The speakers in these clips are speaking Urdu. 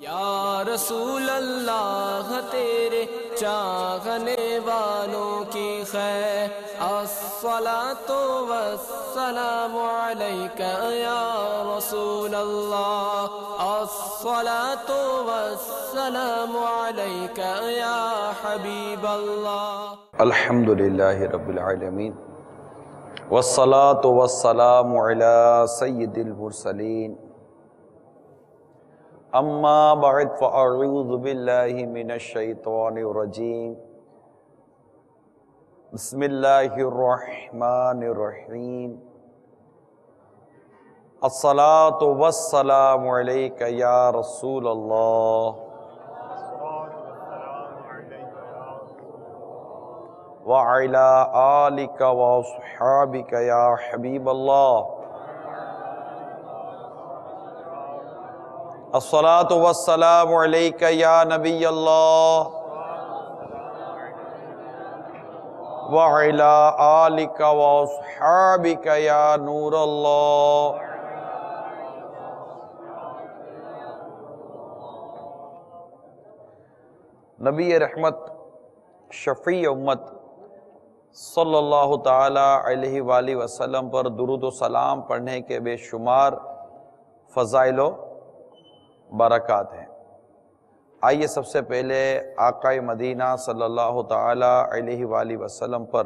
یا رسول اللہ تیرے چاہنے والوں کی خیر، الصلاۃ والسلام علیک یا رسول اللہ، الصلاۃ والسلام علیک یا حبیب اللہ۔ الحمد للہ رب العالمین والصلاة والسلام علی سید المرسلین، اما بعد فاعوذ باللہ من الشیطان الرجیم، بسم اللہ الرحمن الرحیم، الصلاة والسلام علیک یا رسول اللہ وعلی آلک واصحابک یا حبیب اللہ، الصلاۃ والسلام علیک یا نبی اللہ وعلی آلک واصحابک یا نور اللہ۔ نبی رحمت شفیع امت صلی اللہ تعالی علیہ وآلہ وسلم پر درود و سلام پڑھنے کے بے شمار فضائل و برکات ہیں۔ آئیے سب سے پہلے آقا مدینہ صلی اللہ تعالی علیہ وآلہ وسلم پر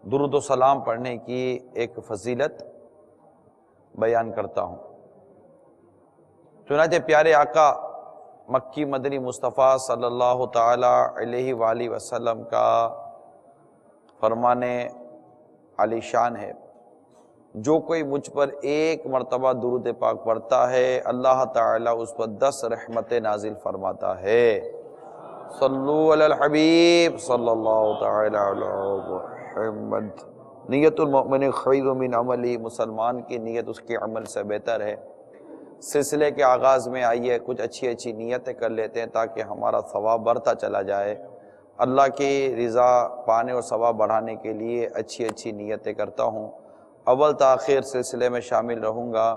درود و سلام پڑھنے کی ایک فضیلت بیان کرتا ہوں۔ چنانچہ پیارے آقا مکی مدنی مصطفیٰ صلی اللہ تعالی علیہ وآلہ وسلم کا فرمان عالی شان ہے، جو کوئی مجھ پر ایک مرتبہ درود پاک پڑھتا ہے اللہ تعالیٰ اس پر 10 رحمتیں نازل فرماتا ہے۔ صلو علی الحبیب صلی اللہ تعالی علی محمد۔ نیت المؤمن خیر من عملی، مسلمان کی نیت اس کے عمل سے بہتر ہے۔ سلسلے کے آغاز میں آئیے کچھ اچھی نیتیں کر لیتے ہیں تاکہ ہمارا ثواب بڑھتا چلا جائے۔ اللہ کی رضا پانے اور ثواب بڑھانے کے لیے اچھی نیتیں کرتا ہوں۔ اول تاخیر سلسلے میں شامل رہوں گا،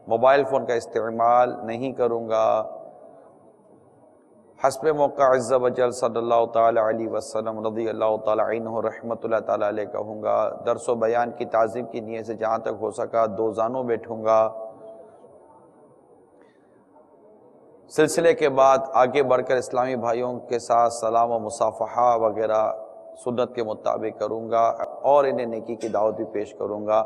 موبائل فون کا استعمال نہیں کروں گا۔ حسب موقع عز و جل صلی اللہ تعالی علیہ وسلم رضی اللہ تعالی عنہ رحمت اللہ تعالی علیہ کہوں گا۔ درس و بیان کی تعظیم کی نیت سے جہاں تک ہو سکا دو زانوں بیٹھوں گا۔ سلسلے کے بعد آگے بڑھ کر اسلامی بھائیوں کے ساتھ سلام و مصافحہ وغیرہ سنت کے مطابق کروں گا اور انہیں نیکی کی دعوت بھی پیش کروں گا۔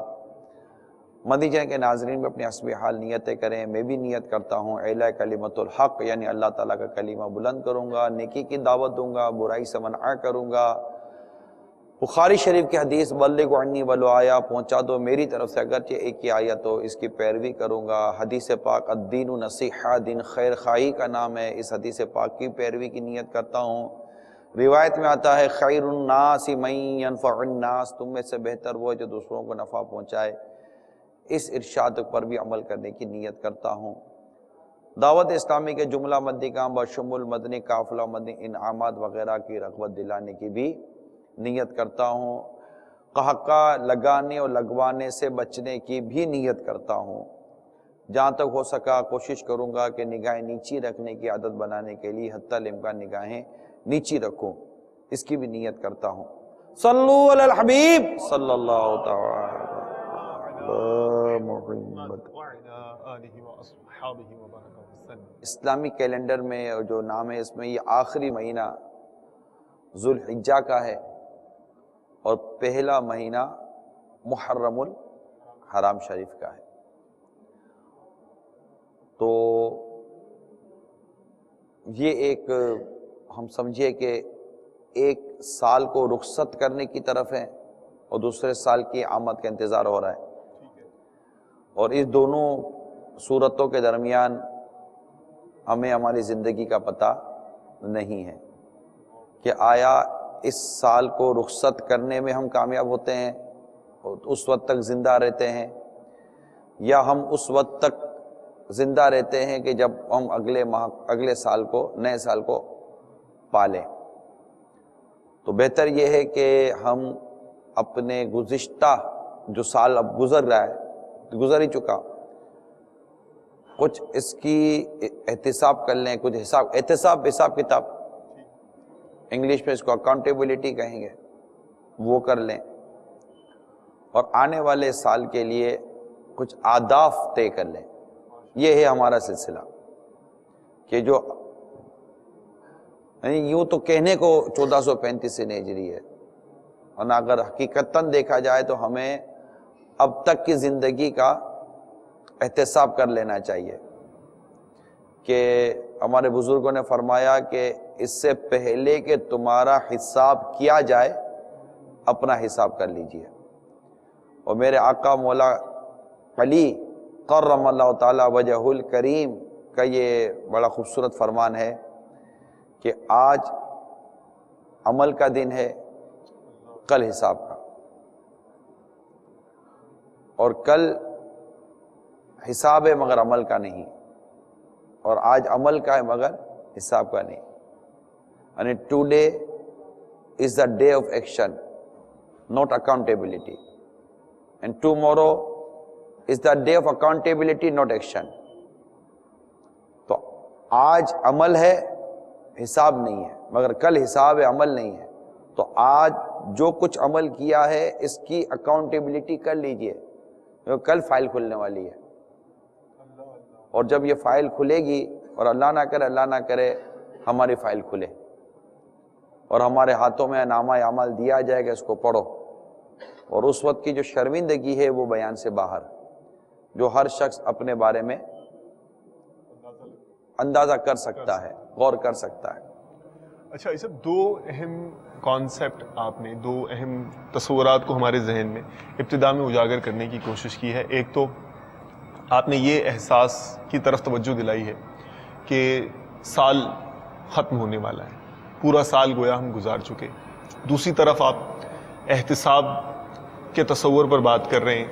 مدنی چینل کے ناظرین بھی اپنی حسب حال نیتیں کریں، میں بھی نیت کرتا ہوں اعلاء کلمت الحق، یعنی اللہ تعالیٰ کا کلمہ بلند کروں گا، نیکی کی دعوت دوں گا، برائی سے منع کروں گا۔ بخاری شریف کی حدیث بلغوا عنی ولو آیا، پہنچا دو میری طرف سے اگرچہ ایک ہی آیت ہو، اس کی پیروی کروں گا۔ حدیث پاک الدین نصیحہ، دین خیر خواہی کا نام ہے، اس حدیث پاک کی پیروی کی نیت کرتا ہوں۔ روایت میں آتا ہے خیر الناس من ینفع الناس، تم میں سے بہتر وہ ہے جو دوسروں کو نفع پہنچائے۔ اس ارشاد پر بھی عمل کرنے کی نیت کرتا ہوں۔ دعوت اسلامی کے جملہ مدنی کام بشمول مدنی قافلہ مدنی انعامات وغیرہ کی رغبت دلانے کی بھی نیت کرتا ہوں۔ قہقہ لگانے اور لگوانے سے بچنے کی بھی نیت کرتا ہوں۔ جہاں تک ہو سکا کوشش کروں گا کہ نگاہیں نیچی رکھنے کی عادت بنانے کے لیے حتی الامکان نگاہیں نیچی رکھوں، اس کی بھی نیت کرتا ہوں۔ صلو علی الحبیب صلی اللہ تعالی محمد۔ اسلامی کیلنڈر میں جو نام ہے اس میں یہ آخری مہینہ ذوالحجہ کا ہے اور پہلا مہینہ محرم الحرام شریف کا ہے۔ تو یہ ایک ہم سمجھیے کہ ایک سال کو رخصت کرنے کی طرف ہے اور دوسرے سال کی آمد کا انتظار ہو رہا ہے، اور اس دونوں صورتوں کے درمیان ہمیں ہماری زندگی کا پتہ نہیں ہے کہ آیا اس سال کو رخصت کرنے میں ہم کامیاب ہوتے ہیں اور اس وقت تک زندہ رہتے ہیں، یا ہم اس وقت تک زندہ رہتے ہیں کہ جب ہم اگلے سال کو نئے سال کو پالیں۔ تو بہتر یہ ہے کہ ہم اپنے گزشتہ جو سال اب گزر رہا ہے، گزر ہی چکا، کچھ اس کی احتساب کر لیں, کچھ حساب کتاب, انگلش میں اس کو اکاؤنٹیبلٹی کہیں گے, وہ کر لیں, اور آنے والے سال کے لیے کچھ اہداف طے کر لیں. یہ ہے ہمارا سلسلہ کہ جو یوں تو کہنے کو 1435 ہجری ہے, ورنہ اگر حقیقتاً دیکھا جائے تو ہمیں اب تک کی زندگی کا احتساب کر لینا چاہیے کہ ہمارے بزرگوں نے فرمایا کہ اس سے پہلے کہ تمہارا حساب کیا جائے اپنا حساب کر لیجئے. اور میرے آقا مولا علی کرم اللہ تعالی وجہ الکریم کا یہ بڑا خوبصورت فرمان ہے کہ آج عمل کا دن ہے, کل حساب کا, اور کل حساب ہے مگر عمل کا نہیں, اور آج عمل کا ہے مگر حساب کا نہیں. یعنی today is the day of action, not accountability, and tomorrow is the day of accountability, not action. تو آج عمل ہے, حساب نہیں ہے, مگر کل حساب ہے, عمل نہیں ہے. تو آج جو کچھ عمل کیا ہے اس کی اکاؤنٹیبلٹی کر لیجئے, کیونکہ کل فائل کھلنے والی ہے. اور جب یہ فائل کھلے گی, اور اللہ نہ کرے ہماری فائل کھلے اور ہمارے ہاتھوں میں نامہ اعمال دیا جائے گا, اس کو پڑھو, اور اس وقت کی جو شرمندگی ہے وہ بیان سے باہر, جو ہر شخص اپنے بارے میں اندازہ کر سکتا ہے, غور کر سکتا ہے. اچھا, یہ سب دو اہم کانسیپٹ آپ نے, دو اہم تصورات کو ہمارے ذہن میں ابتدا میں اجاگر کرنے کی کوشش کی ہے. ایک تو آپ نے یہ احساس کی طرف توجہ دلائی ہے کہ سال ختم ہونے والا ہے, پورا سال گویا ہم گزار چکے. دوسری طرف آپ احتساب کے تصور پر بات کر رہے ہیں,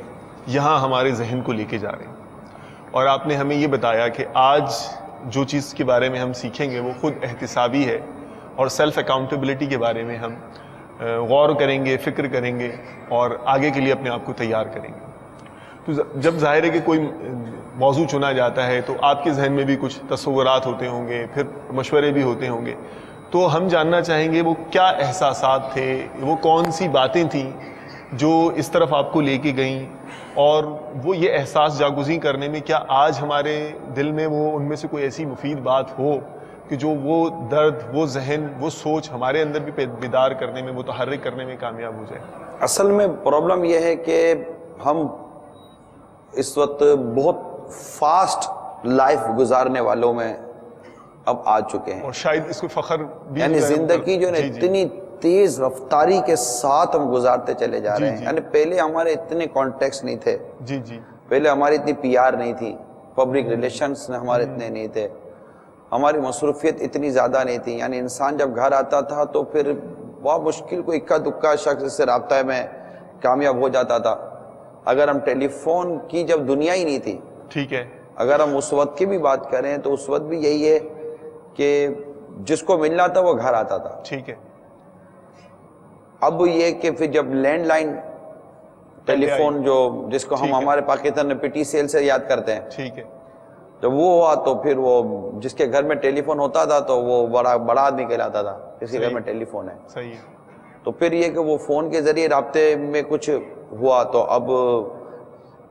یہاں ہمارے ذہن کو لے کے جا رہے ہیں, اور آپ نے ہمیں یہ بتایا کہ آج جو چیز کے بارے میں ہم سیکھیں گے وہ خود احتسابی ہے, اور سیلف اکاؤنٹیبلٹی کے بارے میں ہم غور کریں گے, فکر کریں گے, اور آگے کے لیے اپنے آپ کو تیار کریں گے. تو جب ظاہر ہے کہ کوئی موضوع چنا جاتا ہے تو آپ کے ذہن میں بھی کچھ تصورات ہوتے ہوں گے, پھر مشورے بھی ہوتے ہوں گے. تو ہم جاننا چاہیں گے وہ کیا احساسات تھے, وہ کون سی باتیں تھیں جو اس طرف آپ کو لے کے گئیں, اور وہ یہ احساس جاگزیں کرنے میں کیا آج ہمارے دل میں وہ ان میں سے کوئی ایسی مفید بات ہو کہ جو وہ درد, وہ ذہن, وہ سوچ ہمارے اندر بھی بیدار کرنے میں, متحرک کرنے میں کامیاب ہو جائے. اصل میں پرابلم یہ ہے کہ ہم اس وقت بہت فاسٹ لائف گزارنے والوں میں اب آ چکے ہیں, اور شاید اس کو فخر بھی, یعنی زندگی جو ہے اتنی تیز رفتاری کے ساتھ ہم گزارتے چلے جا رہے ہیں. یعنی پہلے ہمارے اتنے کانٹیکٹس نہیں تھے, پہلے ہماری اتنی پی آر نہیں تھی, پبلک ریلیشنز ہمارے اتنے نہیں تھے, ہماری مصروفیت اتنی زیادہ نہیں تھی. یعنی انسان جب گھر آتا تھا تو پھر بہت مشکل کوئی اکا دکا شخص سے رابطہ میں کامیاب ہو جاتا تھا. اگر ہم ٹیلی فون کی جب دنیا ہی نہیں تھی, ٹھیک ہے, اگر ہم اس وقت کی بھی بات کریں تو اس وقت بھی یہی ہے کہ جس کو ملنا تھا وہ گھر آتا تھا. ٹھیک ہے. اب یہ کہ پھر جب لینڈ لائن ٹیلی فون جو جس کو ہم ہمارے پاکستان میں پی ٹی سی ایل سے یاد کرتے ہیں, ٹھیک ہے, جب وہ ہوا تو پھر وہ جس کے گھر میں ٹیلی فون ہوتا تھا تو وہ بڑا آدمی کہلاتا تھا, جس کے گھر میں ٹیلی فون ہے. صحیح ہے. تو پھر یہ کہ وہ فون کے ذریعے رابطے میں کچھ ہوا تو اب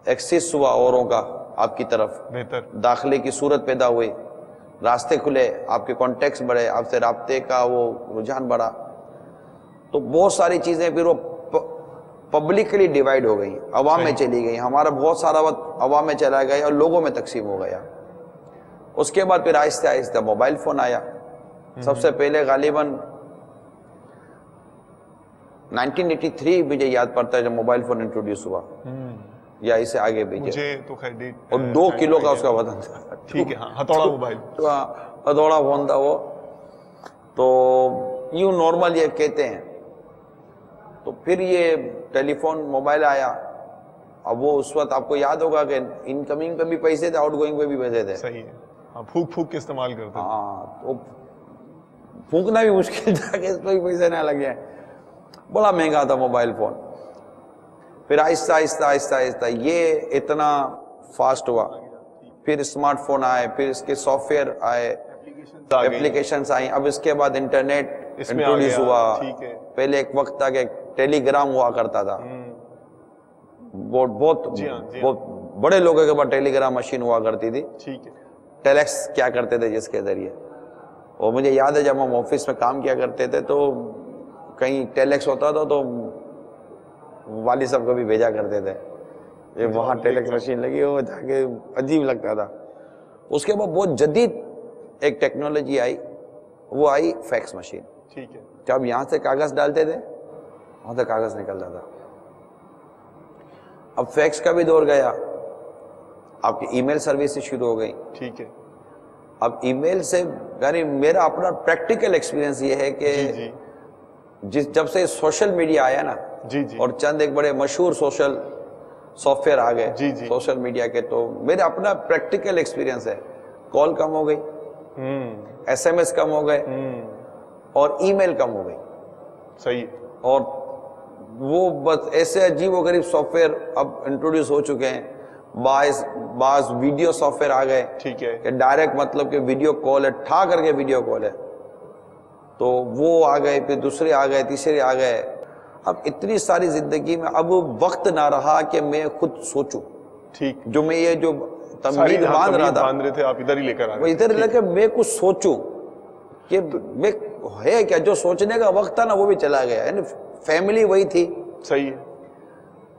ایکسس ہوا اوروں کا آپ کی طرف, بہتر داخلے کی صورت پیدا ہوئی, راستے کھلے, آپ کے کانٹیکٹس بڑھے, آپ سے رابطے کا وہ رجحان بڑھا. تو بہت ساری چیزیں پھر وہ پبلکلی ڈیوائیڈ ہو گئی, عوام میں چلی گئی. ہمارا بہت سارا وقت عوام میں چلا گیا اور لوگوں میں تقسیم ہو گیا. اس کے بعد پھر آہستہ آہستہ موبائل فون آیا. سب سے پہلے غالباً 1983 مجھے یاد پڑتا ہے جب موبائل فون انٹروڈیوس ہوا, یا اسے آگے بھی, اور 2 کلو کا اس کا وزن تھا. ٹھیک ہے, ہتھوڑا موبائل, ہتھوڑا فون تھا وہ. تو یوں نارمل یہ کہتے ہیں. تو پھر یہ ٹیلی فون موبائل آیا. اب وہ اس وقت آپ کو یاد ہوگا کہ انکمنگ پہ بھی پیسے تھے, آؤٹ گوئنگ پہ بھی پیسے تھے. صحیح ہے, پھونک کے استعمال کرتے. ہاں, تو پھونکنا بھی مشکل تھا کہ اس پہ بھی پیسے نہ لگ جائیں. بڑا مہنگا تھا موبائل فون. پھر آہستہ آہستہ آہستہ آہستہ یہ اتنا فاسٹ ہوا پھر اسمارٹ فون آئے، پھر اس کے سافٹ ویئر آئے، اپلیکیشنز آئیں، اب اس کے بعد انٹرنیٹ انٹروڈیوس ہوا. پہلے ایک وقت تھا کہ ٹیلی گرام ہوا کرتا تھا، بہت بڑے لوگوں کے پاس ٹیلی گرام مشین ہوا کرتی تھی. ٹیلیکس کیا کرتے تھے جس کے ذریعے. اور مجھے یاد ہے جب ہم آفس میں کام کیا کرتے تھے تو کہیں ٹیلیکس ہوتا تھا تو والد صاحب کو بھی بھیجا کرتے تھے یہ وہاں ٹیلیکس مشین لگی ہو جا کے عجیب لگتا تھا. اس کے بعد بہت جدید ایک ٹیکنالوجی آئی، وہ آئی فیکس مشین. جب یہاں سے کاغذ ڈالتے تھے وہاں سے کاغذ نکلتا تھا. اب فیکس کا بھی دور گیا، آپ کی ای میل سروسز شروع ہو گئی. اب ای میل سے یعنی میرا اپنا پریکٹیکل ایکسپیرینس یہ ہے کہ جب سے سوشل میڈیا آیا نا اور چند ایک بڑے مشہور سوشل سافٹ ویئر آ گئے سوشل میڈیا کے، تو میرا اپنا پریکٹیکل ایکسپیرینس ہے کال کم ہو گئی، ایس ایم ایس کم ہو گئے اور ای میل کم ہو گئی. صحیح. اور وہ بس ایسے عجیب و غریب سافٹ ویئر اب انٹروڈیوس ہو چکے ہیں. بعض ویڈیو سافٹ ویئر آ گئے کہ ڈائریکٹ مطلب کہ ویڈیو کال ہے، ٹھا کر کے ویڈیو کال ہے، تو وہ آ گئے، پھر دوسرے آ گئے، تیسرے آ گئے. اب اتنی ساری زندگی میں اب وقت نہ رہا کہ میں خود سوچوں. جو میں یہ جو تمہید باندھ رہا تھا آپ ادھر ہی لے کر آ وہ ادھر لے کے میں کچھ سوچوں کہ میں ہے کیا. جو سوچنے کا وقت تھا نا وہ بھی چلا گیا. یعنی فیملی وہی تھی. صحیح.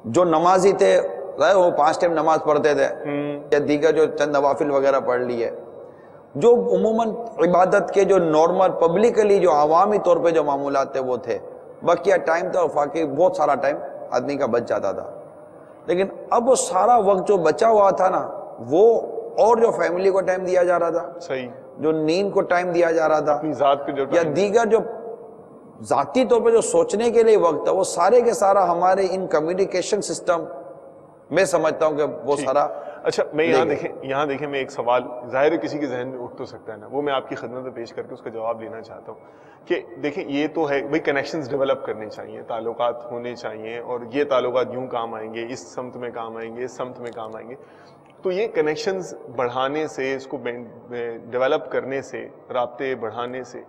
جو نمازی تھے وہ 5 ٹائم نماز پڑھتے تھے یا دیگر جو چند نوافل وغیرہ پڑھ لیے. جو عموماً عبادت کے جو نارمل پبلکلی جو عوامی طور پہ جو معمولات تھے وہ تھے. بقیہ ٹائم تھا واقعی بہت سارا ٹائم آدمی کا بچ جاتا تھا. لیکن اب وہ سارا وقت جو بچا ہوا تھا نا وہ اور جو فیملی کو ٹائم دیا جا رہا تھا، صحیح، جو نیند کو ٹائم دیا جا رہا تھا، اپنی ذات پہ جو یا دیگر جو ذاتی طور پہ جو سوچنے کے لیے وقت تھا، وہ سارے کے سارا ہمارے ان کمیونیکیشن سسٹم میں سمجھتا ہوں کہ وہ سارا. اچھا میں یہاں دیکھیں میں ایک سوال ظاہر ہے کسی کے ذہن میں اٹھ تو سکتا ہے نا، وہ میں آپ کی خدمت میں پیش کر کے اس کا جواب دینا چاہتا ہوں کہ دیکھیں یہ تو ہے بھائی کنیکشنز ڈیولپ کرنے چاہیے، تعلقات ہونے چاہیے، اور یہ تعلقات یوں کام آئیں گے، اس سمت میں کام آئیں گے، اس سمت میں کام آئیں گے. تو یہ کنیکشنز بڑھانے سے، اس کو ڈیولپ کرنے سے، رابطے بڑھانے سے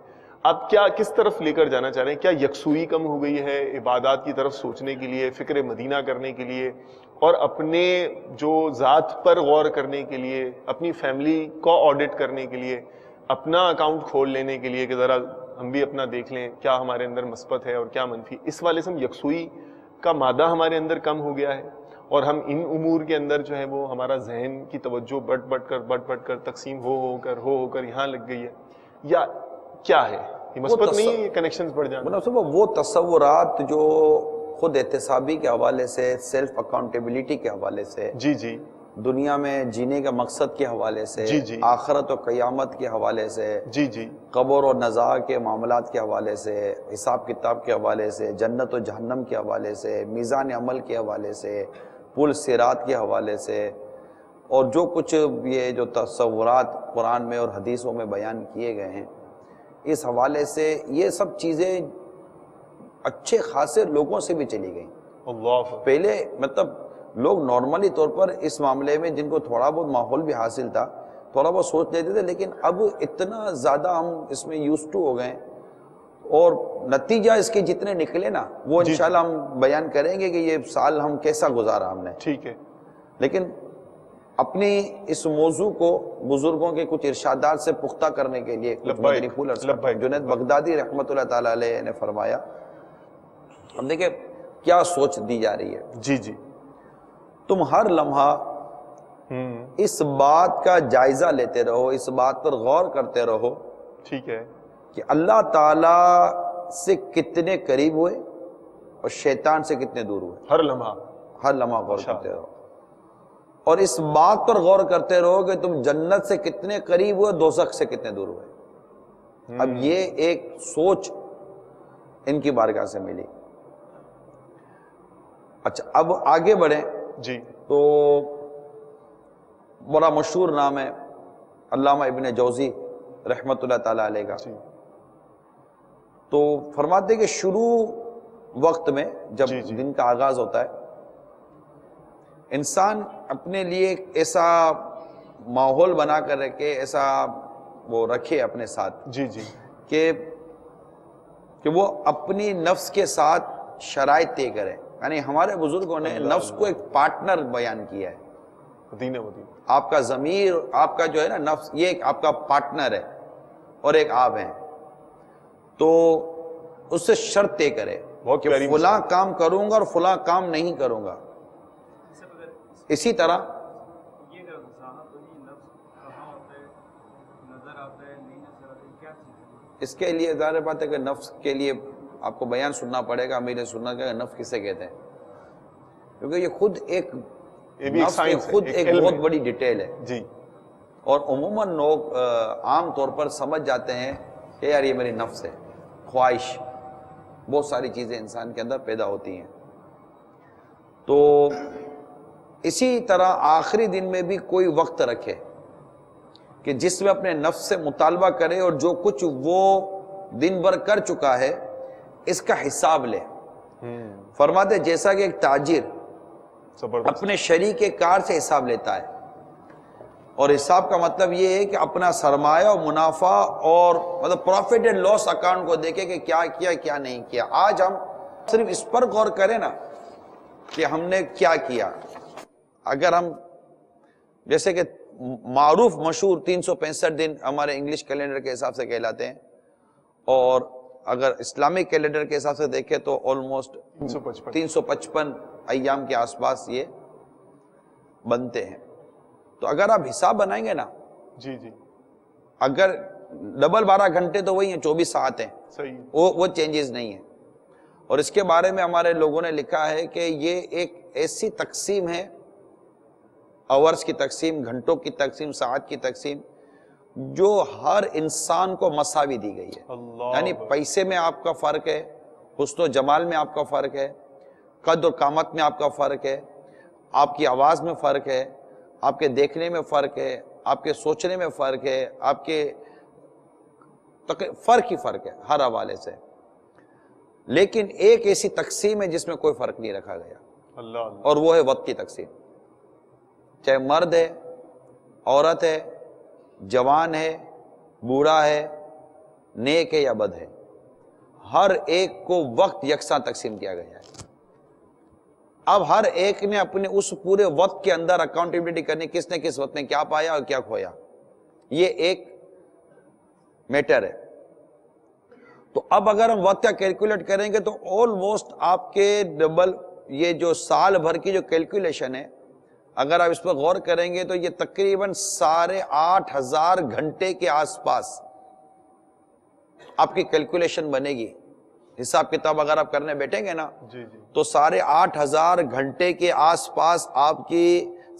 آپ کیا کس طرف لے کر جانا چاہ رہے ہیں؟ کیا یکسوئی کم ہو گئی ہے عبادات کی طرف سوچنے کے لیے، فکر مدینہ کرنے کے لیے، اور اپنے جو ذات پر غور کرنے کے لیے، اپنی فیملی کو آڈٹ کرنے کے لیے، اپنا اکاؤنٹ کھول لینے کے لیے کہ ذرا ہم بھی اپنا دیکھ لیں کیا ہمارے اندر مثبت ہے اور کیا منفی؟ اس والے سے ہم یکسوئی کا مادہ ہمارے اندر کم ہو گیا ہے اور ہم ان امور کے اندر جو ہے وہ ہمارا ذہن کی توجہ بٹ کر تقسیم ہو کر یہاں لگ گئی ہے، یا کیا ہے؟ یہ مثبت نہیں ہے کنیکشنز بڑھ جانا؟ وہ تصورات جو خود احتسابی کے حوالے سے، سیلف اکاؤنٹیبلٹی کے حوالے سے، جی دنیا میں جینے کا مقصد کے حوالے سے، آخرت و قیامت کے حوالے سے، قبر و نزاع کے معاملات کے حوالے سے، حساب کتاب کے حوالے سے، جنت و جہنم کے حوالے سے، میزان عمل کے حوالے سے، پل صراط کے حوالے سے، اور جو کچھ یہ جو تصورات قرآن میں اور حدیثوں میں بیان کیے گئے ہیں، اس حوالے سے یہ سب چیزیں اچھے خاصے لوگوں سے بھی چلی گئیں. پہلے مطلب لوگ نارملی طور پر اس معاملے میں جن کو تھوڑا بہت ماحول بھی حاصل تھا تھوڑا بہت سوچ لیتے تھے، لیکن اب اتنا زیادہ ہم اس میں یوز ٹو ہو گئے، اور نتیجہ اس کے جتنے نکلے نا وہ انشاءاللہ ہم بیان کریں گے کہ یہ سال ہم کیسا گزارا ہم نے. ٹھیک ہے. لیکن اپنی اس موضوع کو بزرگوں کے کچھ ارشادات سے پختہ کرنے کے لیے جنید بغدادی رحمۃ اللہ تعالی علیہ نے فرمایا. ہم دیکھیں کیا سوچ دی جا رہی ہے. جی تم ہر لمحہ اس بات کا جائزہ لیتے رہو، اس بات پر غور کرتے رہو، ٹھیک ہے، کہ اللہ تعالی سے کتنے قریب ہوئے اور شیطان سے کتنے دور ہوئے. ہر لمحہ غور کرتے رہو، اور اس بات پر غور کرتے رہو کہ تم جنت سے کتنے قریب ہوئے، دوزخ سے کتنے دور ہوئے. اب یہ ایک سوچ ان کی بارگاہ سے ملی. اچھا اب آگے بڑھیں جی. تو بڑا مشہور نام ہے علامہ ابن جوزی رحمۃ اللہ تعالی علیہ کا. تو فرماتے کہ شروع وقت میں جب دن کا آغاز ہوتا ہے، انسان اپنے لیے ایک ایسا ماحول بنا کر رکھے، ایسا وہ رکھے اپنے ساتھ جی جی کہ وہ اپنی نفس کے ساتھ شرائط طے کرے. یعنی ہمارے بزرگوں نے نفس کو ایک پارٹنر بیان کیا ہے. مدینہ مدینہ. آپ کا ضمیر، آپ کا جو ہے نا نفس، یہ ایک آپ کا پارٹنر ہے اور ایک آپ ہیں. تو اس سے شرط طے کرے کہ فلاں کام کروں گا اور فلاں کام نہیں کروں گا. اسی طرح اس کے لیے ظاہر بات ہے کہ نفس کے لیے آپ کو بیان سننا پڑے گا. امیر سنت کا نفس کسے کہتے ہیں، کیونکہ یہ خود ایک بہت بڑی ڈیٹیل ہے جی. اور عموماً لوگ عام طور پر سمجھ جاتے ہیں کہ یار یہ میری نفس ہے. خواہش، بہت ساری چیزیں انسان کے اندر پیدا ہوتی ہیں. تو اسی طرح آخری دن میں بھی کوئی وقت رکھے کہ جس میں اپنے نفس سے مطالبہ کرے اور جو کچھ وہ دن بھر کر چکا ہے اس کا حساب لے. فرماتے جیسا کہ ایک تاجر اپنے شریک کار سے حساب لیتا ہے، اور حساب کا مطلب یہ ہے کہ اپنا سرمایہ اور منافع اور مطلب پروفٹ اینڈ لاس اکاؤنٹ کو دیکھے کہ کیا کیا کیا نہیں کیا. آج ہم صرف اس پر غور کریں نا کہ ہم نے کیا کیا. اگر ہم جیسے کہ معروف مشہور 365 دن ہمارے انگلش کیلنڈر کے حساب سے کہلاتے ہیں، اور اگر اسلامک کیلنڈر کے حساب سے دیکھیں تو آلموسٹ 355 ایام کے آس پاس یہ بنتے ہیں. تو اگر آپ حساب بنائیں گے نا، جی جی، اگر ڈبل 12 گھنٹے تو وہی ہیں، 24 ساعت ہیں، صحیح، وہ چینجز نہیں ہیں. اور اس کے بارے میں ہمارے لوگوں نے لکھا ہے کہ یہ ایک ایسی تقسیم ہے، آورز کی تقسیم، گھنٹوں کی تقسیم، ساعت کی تقسیم، جو ہر انسان کو مساوی دی گئی ہے. یعنی پیسے میں آپ کا فرق ہے، حسن و جمال میں آپ کا فرق ہے، قد و قامت میں آپ کا فرق ہے، آپ کی آواز میں فرق ہے، آپ کے دیکھنے میں فرق ہے، آپ کے سوچنے میں فرق ہے، آپ کے فرق ہی فرق ہے ہر حوالے سے. لیکن ایک ایسی تقسیم ہے جس میں کوئی فرق نہیں رکھا گیا، اور وہ ہے وقت کی تقسیم. چاہے مرد ہے، عورت ہے، جوان ہے، بوڑھا ہے، نیک ہے یا بد ہے، ہر ایک کو وقت یکساں تقسیم کیا گیا ہے. اب ہر ایک نے اپنے اس پورے وقت کے اندر اکاؤنٹیبلٹی کرنی، کس نے کس وقت میں کیا پایا اور کیا کھویا. یہ ایک میٹر ہے. تو اب اگر ہم وقت کا کیلکولیٹ کریں گے تو آلموسٹ آپ کے ڈبل، یہ جو سال بھر کی جو کیلکولیشن ہے، اگر آپ اس پر غور کریں گے تو یہ تقریباً 8,500 گھنٹے کے آس پاس آپ کی کیلکولیشن بنے گی. حساب کتاب اگر آپ کرنے بیٹھیں گے نا تو 8,500 گھنٹے کے آس پاس آپ کی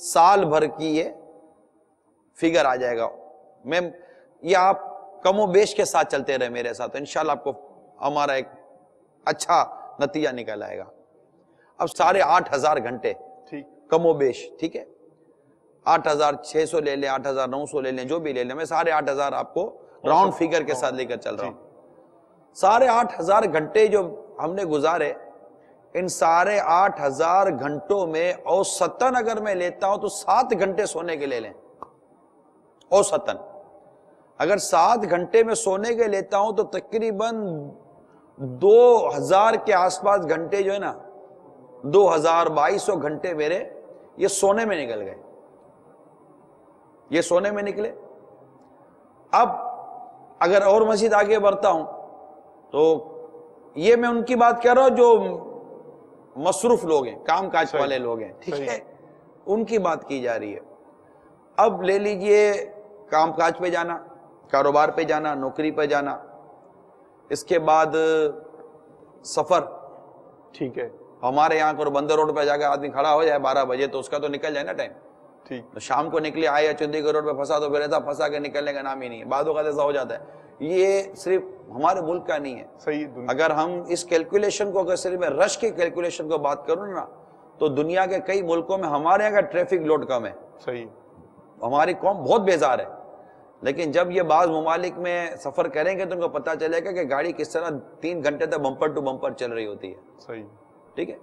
سال بھر کی یہ فگر آ جائے گا. میں یہ آپ کم و بیش کے ساتھ چلتے رہے میرے ساتھ، تو انشاءاللہ آپ کو ہمارا ایک اچھا نتیجہ نکل آئے گا. اب 8,500 گھنٹے کم و بیش، ٹھیک ہے، 8,600 لے لیں، 8,900 لے لیں، جو بھی لے لیں، میں 8,500 آپ کو راؤنڈ فگر کے ساتھ لے کر چل رہا ہوں. 8,500 گھنٹے جو ہم نے گزارے، ان 8,500 گھنٹوں میں اوسطاً اگر میں لیتا ہوں تو 7 گھنٹے سونے کے لے لیں. اوسطاً اگر 7 گھنٹے میں سونے کے لیتا ہوں تو تقریباً 2,000 کے آس پاس گھنٹے جو ہے نا، 2,200 گھنٹے میرے یہ سونے میں نکل گئے، یہ سونے میں نکلے. اب اگر اور مزید آگے بڑھتا ہوں تو یہ میں ان کی بات کر رہا ہوں جو مصروف لوگ ہیں، کام کاج والے لوگ ہیں، ٹھیک ہے، ان کی بات کی جا رہی ہے. اب لے لیجئے کام کاج پہ جانا، کاروبار پہ جانا، نوکری پہ جانا، اس کے بعد سفر، ٹھیک ہے. ہمارے یہاں کو بندر روڈ پہ جا کے آدمی کھڑا ہو جائے 12 بجے تو اس کا تو نکل جائے نا ٹائم. ٹھیک، تو شام کو نکلے آئے یا چندی گڑھ روڈ پہ پھنسا تو پھر ایسا پھنسا کے نکلنے کا نام ہی نہیں ہے. بعض اوقات ایسا ہو جاتا ہے. یہ صرف ہمارے ملک کا نہیں ہے، صحیح. اگر ہم اس کیلکولیشن کو، اگر صرف میں رش کی کیلکولیشن کو بات کروں نا تو دنیا کے کئی ملکوں میں ہمارے یہاں کا ٹریفک لوڈ کم ہے. صحیح. ہماری قوم بہت بیزار ہے. لیکن جب یہ بعض ممالک میں سفر کریں گے تو ان کو پتہ چلے گا کہ گاڑی کس طرح 3 گھنٹے تک بمپر ٹو بمپر چل رہی ہوتی ہے. صحیح. ٹھیک ہے،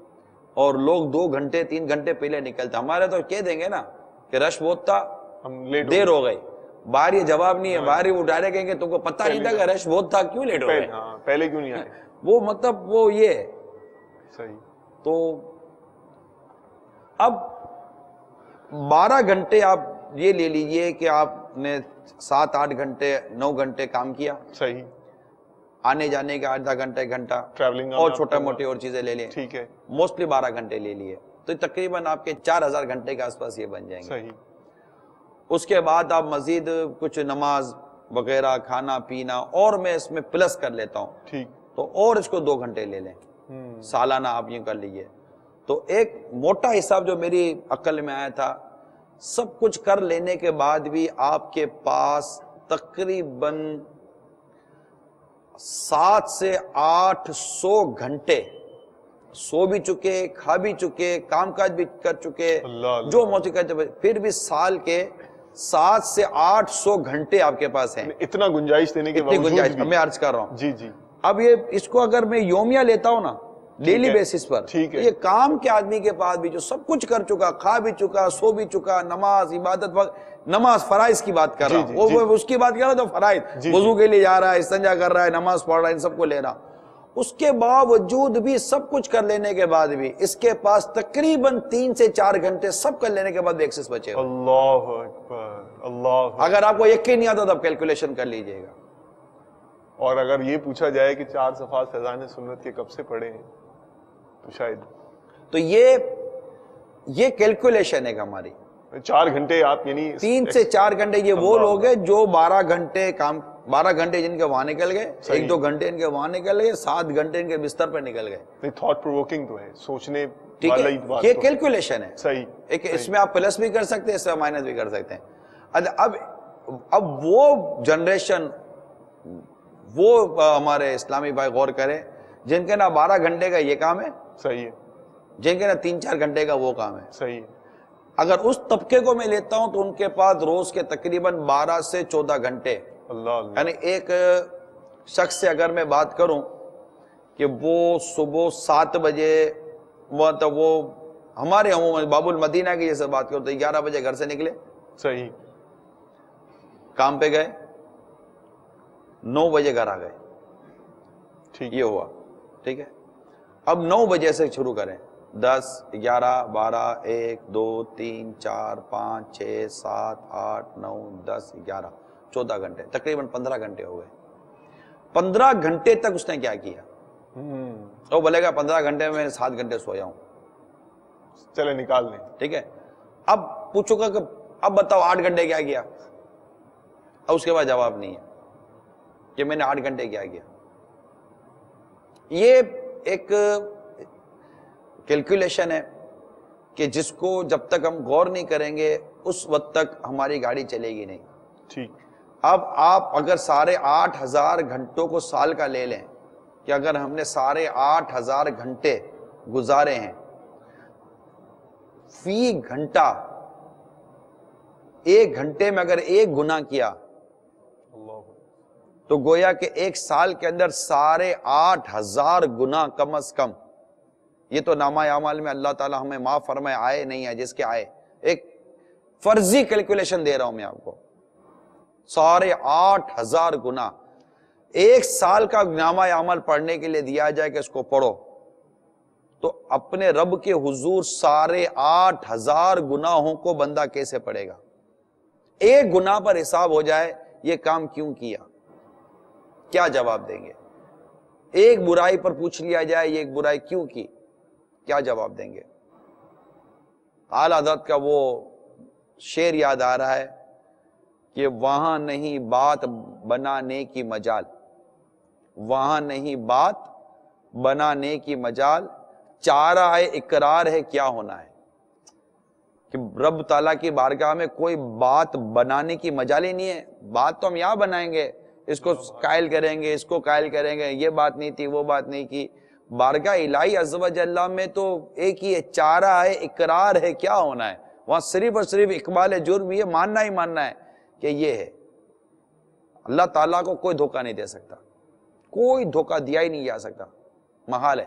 اور لوگ 2 گھنٹے 3 گھنٹے پہلے نکلتے. ہمارے تو کہہ دیں گے نا کہ رش بہت تھا ہم لیٹ دیر ہو گئی. باہر یہ جواب نہیں ہے, باہر وہ ڈائریکٹ کہیں گے تم کو پتہ نہیں تھا کہ رش بہت تھا, کیوں لیٹ ہو گئے؟ ہاں پہلے کیوں نہیں آئے؟ وہ مطلب وہ یہ ہے. صحیح. تو اب 12 گھنٹے آپ یہ لے لیجئے کہ آپ نے 7-8 گھنٹے 9 گھنٹے کام کیا, صحیح, آنے جانے کا آدھا گھنٹہ 1 گھنٹا ٹریولنگ اور چھوٹا موٹی اور چیزیں لے لیں, ٹھیک ہے, موسٹلی 12 گھنٹے لے لیے تو تقریباً آپ کے 4000 گھنٹے کے آس پاس یہ بن جائیں گے. صحیح. اس کے بعد آپ مزید کچھ نماز وغیرہ کھانا پینا اور میں اس میں پلس کر لیتا ہوں, ٹھیک, تو اور اس کو 2 گھنٹے لے لیں, سالانہ آپ یہ کر لیجئے. تو ایک موٹا حساب جو میری عقل میں آیا تھا, سب کچھ کر لینے کے بعد بھی آپ کے پاس تقریباً 700 سے 800 گھنٹے سو بھی چکے, کھا بھی چکے, کام کاج بھی کر چکے, جو موسیقی کرتے, پھر بھی سال کے 700 سے 800 گھنٹے آپ کے پاس ہیں. اتنا گنجائش دینے کے باوجود گنجائش بھی. میں عرض کر رہا ہوں. جی جی. اب یہ اس کو اگر میں یومیہ لیتا ہوں نا, ڈیلی بیسس پر, یہ کام کے آدمی کے پاس بھی جو سب کچھ کر چکا, کھا بھی چکا, سو بھی چکا, نماز عبادت نماز فرائض کی بات کر رہا ہوں, وہ اس کی بات کر رہا ہوں تو فرائض, وضو کے لیے جا رہا ہے, استنجا کر رہا ہے, نماز پڑھ رہا ہے, ان سب کو لے رہا. اس کے باوجود بھی سب کچھ کر لینے کے بعد بھی اس کے پاس تقریباً 3 سے 4 گھنٹے سب کر لینے کے بعد ایکسس بچے گا. اللہ اکبر, اللہ. اگر آپ کو یقین نہیں آتا تو آپ کیلکولیشن کر لیجئے گا. اور اگر یہ پوچھا جائے کہ 4 صفحات فیضان سنت کے کب سے پڑھے ہیں تو شاید, تو یہ کیلکولیشن ہے ہماری. 4 گھنٹے آپ یعنی 3 سے 4 گھنٹے یہ وہ لوگ ہیں جو 12 گھنٹے کام, 12 گھنٹے جن کے وہاں نکل گئے, 1-2 گھنٹے ان کے وہاں نکل گئے, 7 گھنٹے ان کے بستر پہ نکل گئے. نہیں, تھاٹ پرووکنگ تو ہے, سوچنے ٹھیک والا ہے, ہی بات. یہ کیلکولیشن ہے. صحیح. ایک اس میں آپ پلس بھی کر سکتے ہیں, اس میں مائنس بھی کر سکتے ہیں. اب وہ جنریشن, وہ ہمارے اسلامی بھائی غور کریں جن کے نا 12 گھنٹے کا یہ کام ہے, صحیح ہے, جن کے نا 3-4 گھنٹے کا وہ کام ہے. صحیح ہے. اگر اس طبقے کو میں لیتا ہوں تو ان کے پاس روز کے تقریباً 12 سے 14 گھنٹے, اللہ. یعنی ایک شخص سے اگر میں بات کروں کہ وہ صبح 7 بجے, مطلب وہ ہمارے عموماً باب المدینہ کی جیسے بات کرتے 11 بجے گھر سے نکلے, صحیح, کام پہ گئے, 9 بجے گھر آ گئے, ٹھیک, یہ ہوا. ٹھیک ہے, اب 9 بجے سے شروع کریں, 10, 11, 12, 1, 2, 3, 4, 5, 6, 7, 8, 9, 10, 11, 14 گھنٹے, تقریباً 15 گھنٹے ہو گئے. 15 گھنٹے تک اس نے کیا کیا؟ وہ بولے گا 15 گھنٹے میں 7 گھنٹے سویا ہوں, چلے نکال لیں. ٹھیک ہے, اب پوچھو گا کہ اب بتاؤ 8 گھنٹے کیا کیا؟ اب اس کے بعد جواب نہیں ہے کہ میں نے 8 گھنٹے کیا کیا. یہ ایک کیلکولیشن ہے کہ جس کو جب تک ہم غور نہیں کریں گے اس وقت تک ہماری گاڑی چلے گی نہیں. ٹھیک. اب آپ اگر 8000 گھنٹوں کو سال کا لے لیں کہ اگر ہم نے 8000 گھنٹے گزارے ہیں, فی گھنٹہ 1 گھنٹے میں اگر 1 گناہ کیا تو گویا کہ 1 سال کے اندر 8000 گناہ کم از کم. یہ تو نامہ اعمال میں اللہ تعالیٰ ہمیں معاف فرمائے, آئے نہیں ہے جس کے آئے, ایک فرضی کیلکولیشن دے رہا ہوں میں آپ کو. 8000 گناہ 1 سال کا نامہ اعمال پڑھنے کے لیے دیا جائے کہ اس کو پڑھو, تو اپنے رب کے حضور 8000 گناہوں کو بندہ کیسے پڑھے گا؟ 1 گناہ پر حساب ہو جائے یہ کام کیوں کیا, کیا جواب دیں گے؟ 1 برائی پر پوچھ لیا جائے یہ 1 برائی کیوں کی, کیا جواب دیں گے؟ اعلی حضرت کا وہ شعر یاد آ رہا ہے کہ وہاں نہیں بات بنانے کی مجال, وہاں نہیں بات بنانے کی مجال, چارہ اقرار ہے کیا ہونا ہے. کہ رب تعالیٰ کی بارگاہ میں کوئی بات بنانے کی مجال ہی نہیں ہے. بات تو ہم یہاں بنائیں گے, اس کو قائل کریں گے, اس کو قائل کریں گے, یہ بات نہیں تھی, وہ بات نہیں کی. بارگاہ الہی عز و جل میں تو ایک ہی ہے, چارہ ہے اقرار ہے کیا ہونا ہے. وہاں صرف اور صرف اقبال جرم یہ ماننا ہی ماننا ہے کہ یہ ہے. اللہ تعالیٰ کو کوئی دھوکہ نہیں دے سکتا, کوئی دھوکہ دیا ہی نہیں جا سکتا, محال ہے,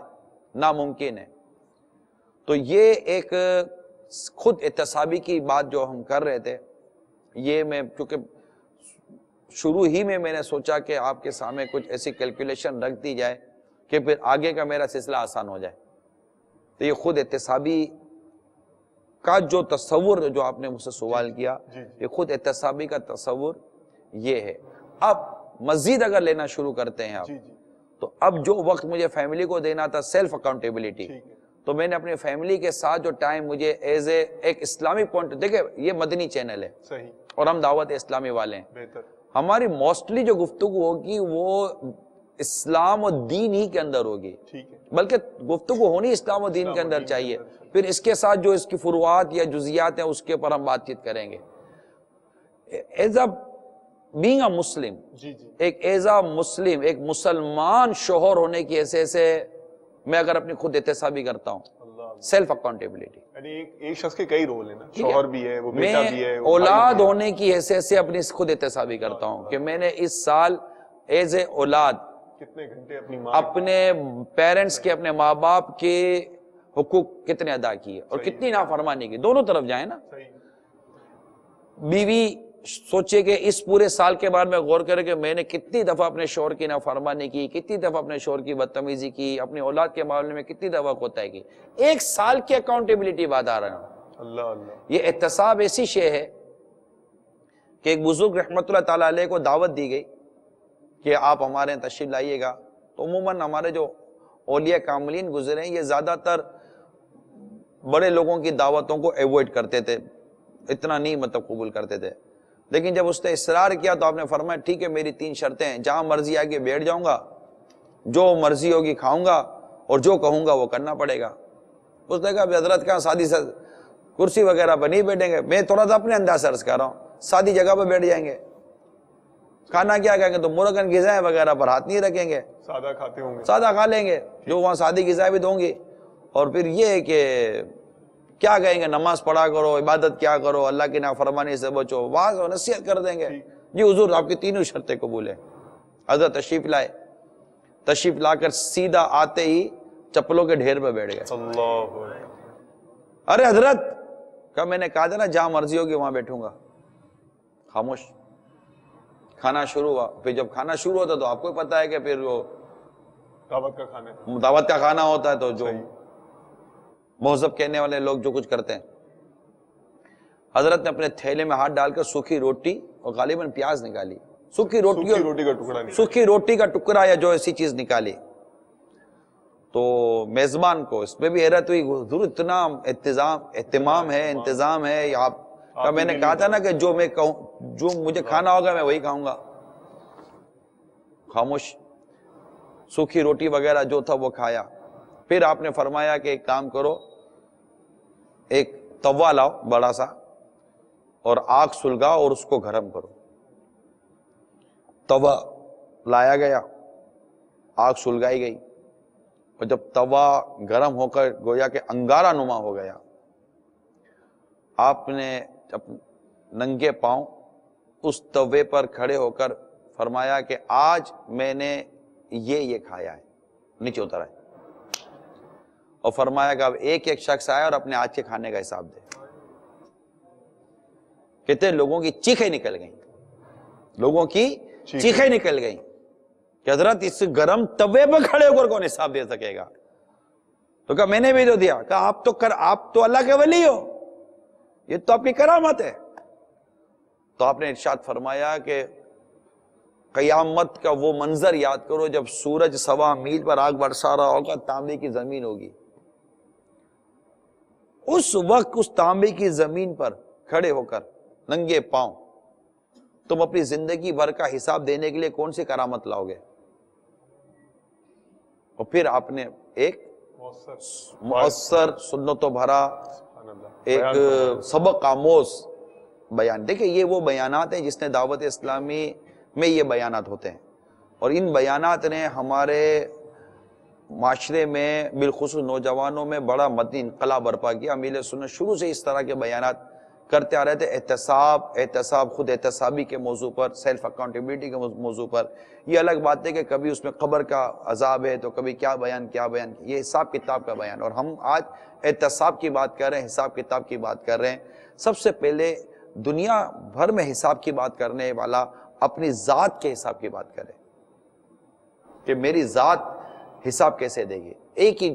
ناممکن ہے. تو یہ ایک خود احتسابی کی بات جو ہم کر رہے تھے, یہ میں چونکہ شروع ہی میں نے سوچا کہ آپ کے سامنے کچھ ایسی کیلکولیشن رکھ دی جائے کہ پھر آگے کا میرا سلسلہ آسان ہو جائے. تو یہ خود احتسابی کا جو تصور جو آپ نے مجھ سے سوال کیا، یہ خود احتسابی کا تصور یہ ہے. اب مزید اگر لینا شروع کرتے ہیں آپ، تو اب جو وقت مجھے فیملی کو دینا تھا، سیلف اکاؤنٹیبلٹی، تو میں نے اپنی فیملی کے ساتھ جو ٹائم مجھے ایز اے ایک اسلامی پوائنٹ، دیکھیں یہ مدنی چینل ہے اور ہم دعوت اسلامی والے ہیں، ہماری موسٹلی جو گفتگو ہوگی وہ اسلام و دین ہی کے اندر ہوگی، بلکہ گفتگو ہونی اسلام و دین کے اندر چاہیے. پھر اس کے ساتھ جو اس کی فروعات یا جزیات ہیں اس کے اوپر ہم بات چیت کریں گے. ایز اے بینگ اے مسلم، ایک ایز اے مسلم، ایک مسلمان شوہر ہونے کی حیثیت سے میں اگر اپنی خود احتسابی کرتا ہوں، سیلف اکاؤنٹیبلٹی، ایک شخص کے کئی رول ہیں نا، شوہر بھی ہے، وہ بیٹا بھی ہے، میں اولاد ہونے کی حیثیت سے اپنی خود احتسابی کرتا ہوں کہ میں نے اس سال ایز اے اولاد کتنے گھنٹے اپنے پیرنٹس کے، اپنے ماں باپ کے حقوق کتنے ادا کیے اور کتنی نافرمانی کی، دونوں طرف جائیں نا. بیوی سوچے کہ اس پورے سال کے بعد میں غور کرے کہ میں نے کتنی دفعہ اپنے شوہر کی نافرمانی کی، کتنی دفعہ اپنے شوہر کی بدتمیزی کی، اپنی اولاد کے معاملے میں کتنی دفعہ کوتاہی کی. ایک سال کی اکاؤنٹیبلٹی بات آ رہا ہے. یہ احتساب ایسی شے ہے کہ ایک بزرگ رحمت اللہ تعالیٰ علیہ کو دعوت دی گئی کہ آپ ہمارے یہاں تشریف لائیے گا. تو عموماً ہمارے جو اولیاء کاملین گزرے ہیں یہ زیادہ تر بڑے لوگوں کی دعوتوں کو ایوائڈ کرتے تھے، اتنا نہیں مطلب قبول کرتے تھے. لیکن جب اس نے اصرار کیا تو آپ نے فرمایا ٹھیک ہے، میری 3 شرطیں ہیں، جہاں مرضی آگے بیٹھ جاؤں گا، جو مرضی ہوگی کھاؤں گا، اور جو کہوں گا وہ کرنا پڑے گا. اس نے کہا حضرت کہاں سادی سے کرسی وغیرہ پر نہیں بیٹھیں گے، میں تھوڑا سا اپنے انداز سے عرض کر رہا ہوں، سادی جگہ پہ بیٹھ جائیں گے. کھانا کیا کہیں گے تو مرغن غذائیں وغیرہ پر ہاتھ نہیں رکھیں گے، سادہ کھاتے ہوں گے، سادہ کھا لیں گے، جو وہاں سادی غذائیں بھی دوں گی. اور پھر یہ ہے کہ کیا کہیں گے، نماز پڑھا کرو، عبادت کیا کرو، اللہ کی نافرمانی سے بچو، واعظ و نصیحت کر دیں گے. جی حضور آپ کی تینوں شرطیں قبول ہیں. حضرت تشریف لائے، تشریف لا کر سیدھا آتے ہی چپلوں کے ڈھیر پہ بیٹھ گئے. ارے حضرت کہا میں نے کہا تھا نا جہاں مرضی ہوگی وہاں بیٹھوں گا. خاموش. کھانا شروع ہوا. پھر جب کھانا شروع ہوتا تو آپ کو پتا ہے کہ پھر وہ دعوت کا کھانا ہوتا ہے، تو جو مہذب کہنے والے لوگ جو کچھ کرتے ہیں. حضرت نے اپنے تھیلے میں ہاتھ ڈال کر سوکھی روٹی اور غالباً پیاز نکالی، سوکھی روٹی کا ٹکڑا یا جو ایسی چیز نکالی. تو میزبان کو اس میں بھی حیرت ہوئی، حضور اتنا اہتمام ہے، انتظام ہے. آپ کا میں نے کہا تھا نا کہ جو میں کہوں، جو مجھے کھانا ہوگا میں وہی کھاؤں گا. خاموش. سوکھی روٹی وغیرہ جو تھا وہ کھایا. پھر آپ نے فرمایا کہ ایک کام کرو، ایک توا لاؤ بڑا سا اور آگ سلگاؤ اور اس کو گرم کرو. توا لایا گیا، آگ سلگائی گئی، اور جب توا گرم ہو کر گویا کہ انگارہ نما ہو گیا، آپ نے ننگے پاؤں اس توے پر کھڑے ہو کر فرمایا کہ آج میں نے یہ کھایا ہے. نیچے اتر آئے اور فرمایا کہ اب ایک ایک شخص آیا اور اپنے آج کے کھانے کا حساب دے. کتنے لوگوں کی چیخیں نکل گئیں، لوگوں کی چیخیں نکل گئیں کہ حضرت اس گرم توے پر کھڑے ہو کر کون حساب دے سکے گا. تو کہا میں نے بھی تو دیا. کہا آپ تو اللہ کے ولی ہو، یہ تو آپ کی کرامت ہے. تو آپ نے ارشاد فرمایا کہ قیامت کا وہ منظر یاد کرو جب سورج 1.25 میل پر آگ برسا رہا ہوگا، تانبے کی زمین ہوگی. اس وقت اس تانبے کی زمین پر کھڑے ہو کر ننگے پاؤں تم اپنی زندگی بھر کا حساب دینے کے لیے کون سی کرامت لاؤ گے؟ اور پھر آپ نے ایک مؤثر سنتوں بھرا ایک سبق آموز بیان. دیکھیں یہ وہ بیانات ہیں جس نے دعوت اسلامی میں یہ بیانات ہوتے ہیں، اور ان بیانات نے ہمارے معاشرے میں بالخصوص نوجوانوں میں بڑا مدنی انقلاب برپا کیا. امیل سنت شروع سے اس طرح کے بیانات کرتے آ رہے تھے، احتساب خود احتسابی کے موضوع پر، سیلف اکاؤنٹیبلٹی کے موضوع پر. یہ الگ بات ہے کہ کبھی اس میں قبر کا عذاب ہے تو کبھی کیا بیان، یہ حساب کتاب کا بیان. اور ہم آج احتساب کی بات کر رہے ہیں، حساب کتاب کی بات کر رہے ہیں. سب سے پہلے دنیا بھر میں حساب کی بات کرنے والا اپنی ذات کے حساب کی بات کرے کہ میری ذات حساب کیسے دے گی. ایک ہی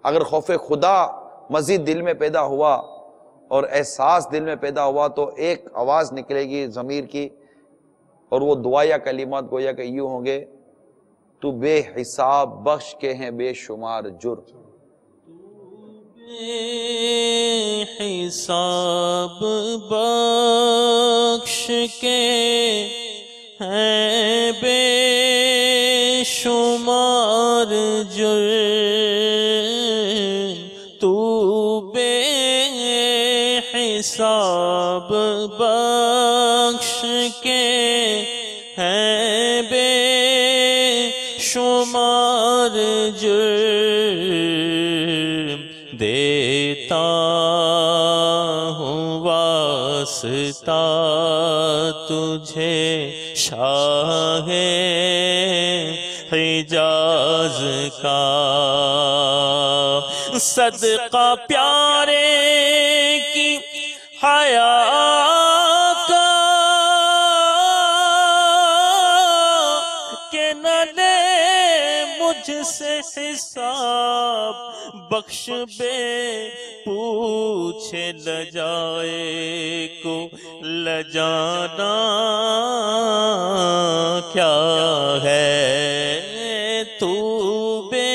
اگر خوف خدا مزید دل میں پیدا ہوا اور احساس دل میں پیدا ہوا تو ایک آواز نکلے گی ضمیر کی، اور وہ دعا یا کلمات گویا کہ یوں ہوں گے: تو بے حساب بخش کے ہیں بے شمار جرم. بے حساب بخش کے ہیں بے شمار جرم، تو بے حساب بخش کے ہیں بے شمار جرم، دیتا ہوں واسطہ تجھے شاہ حجاز کا، صدقہ پیارے کی حیا کا کہ نہ لے مجھ سے حساب، بخش بے پوچھے لجائے کو لجانا کیا ہے، تو بے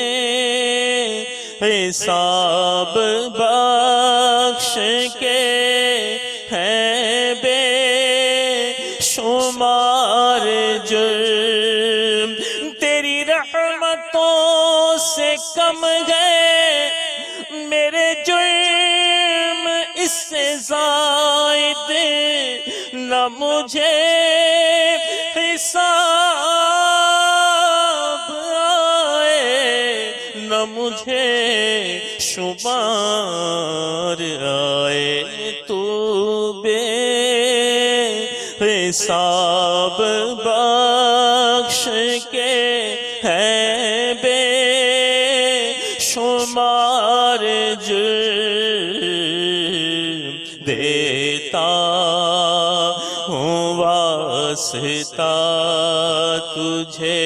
حساب بخش کے ہیں بے شمار جرم، تیری رحمتوں سے کم گئے میرے جرم، اس سے زائد نہ مجھے حساب آئے، نہ مجھے شمار آئے، تو بے حساب بخش کے ہیں بے شمار جرم، دیتا ہوں واسطہ تجھے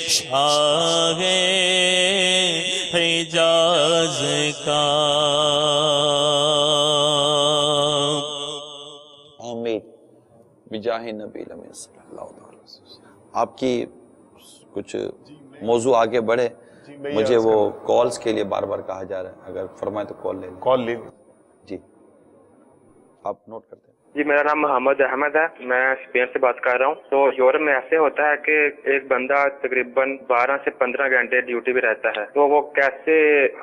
شاہ حجاز کا. آمین بجاہ نبی الامین صلی اللہ علیہ وسلم. آپ کی کچھ موضوع آگے بڑھے، مجھے وہ کالز کے لیے بار بار کہا جا رہا ہے، اگر فرمائے تو کال لے لیں. کال لے لیں. جی آپ نوٹ کرتے ہیں. جی میرا نام محمد احمد ہے، میں اسپین سے بات کر رہا ہوں. تو یورپ میں ایسے ہوتا ہے کہ ایک بندہ تقریباً 12 سے 15 گھنٹے ڈیوٹی پہ رہتا ہے، تو وہ کیسے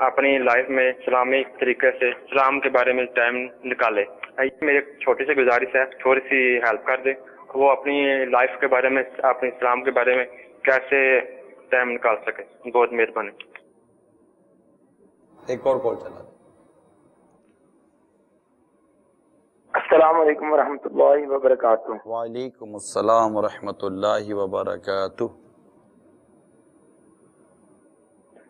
اپنی لائف میں اسلامی طریقے سے اسلام کے بارے میں ٹائم نکالے؟ میری ایک چھوٹی سی گزارش ہے، تھوڑی سی ہیلپ کر دیں. وہ اپنی لائف کے بارے میں، اپنے اسلام کے بارے میں کیسے ٹائم نکال سکے، بہت مہربانی. ایک اور کال چلا. السلام علیکم ورحمۃ اللہ وبرکاتہ. وعلیکم السلام ورحمۃ اللہ وبرکاتہ.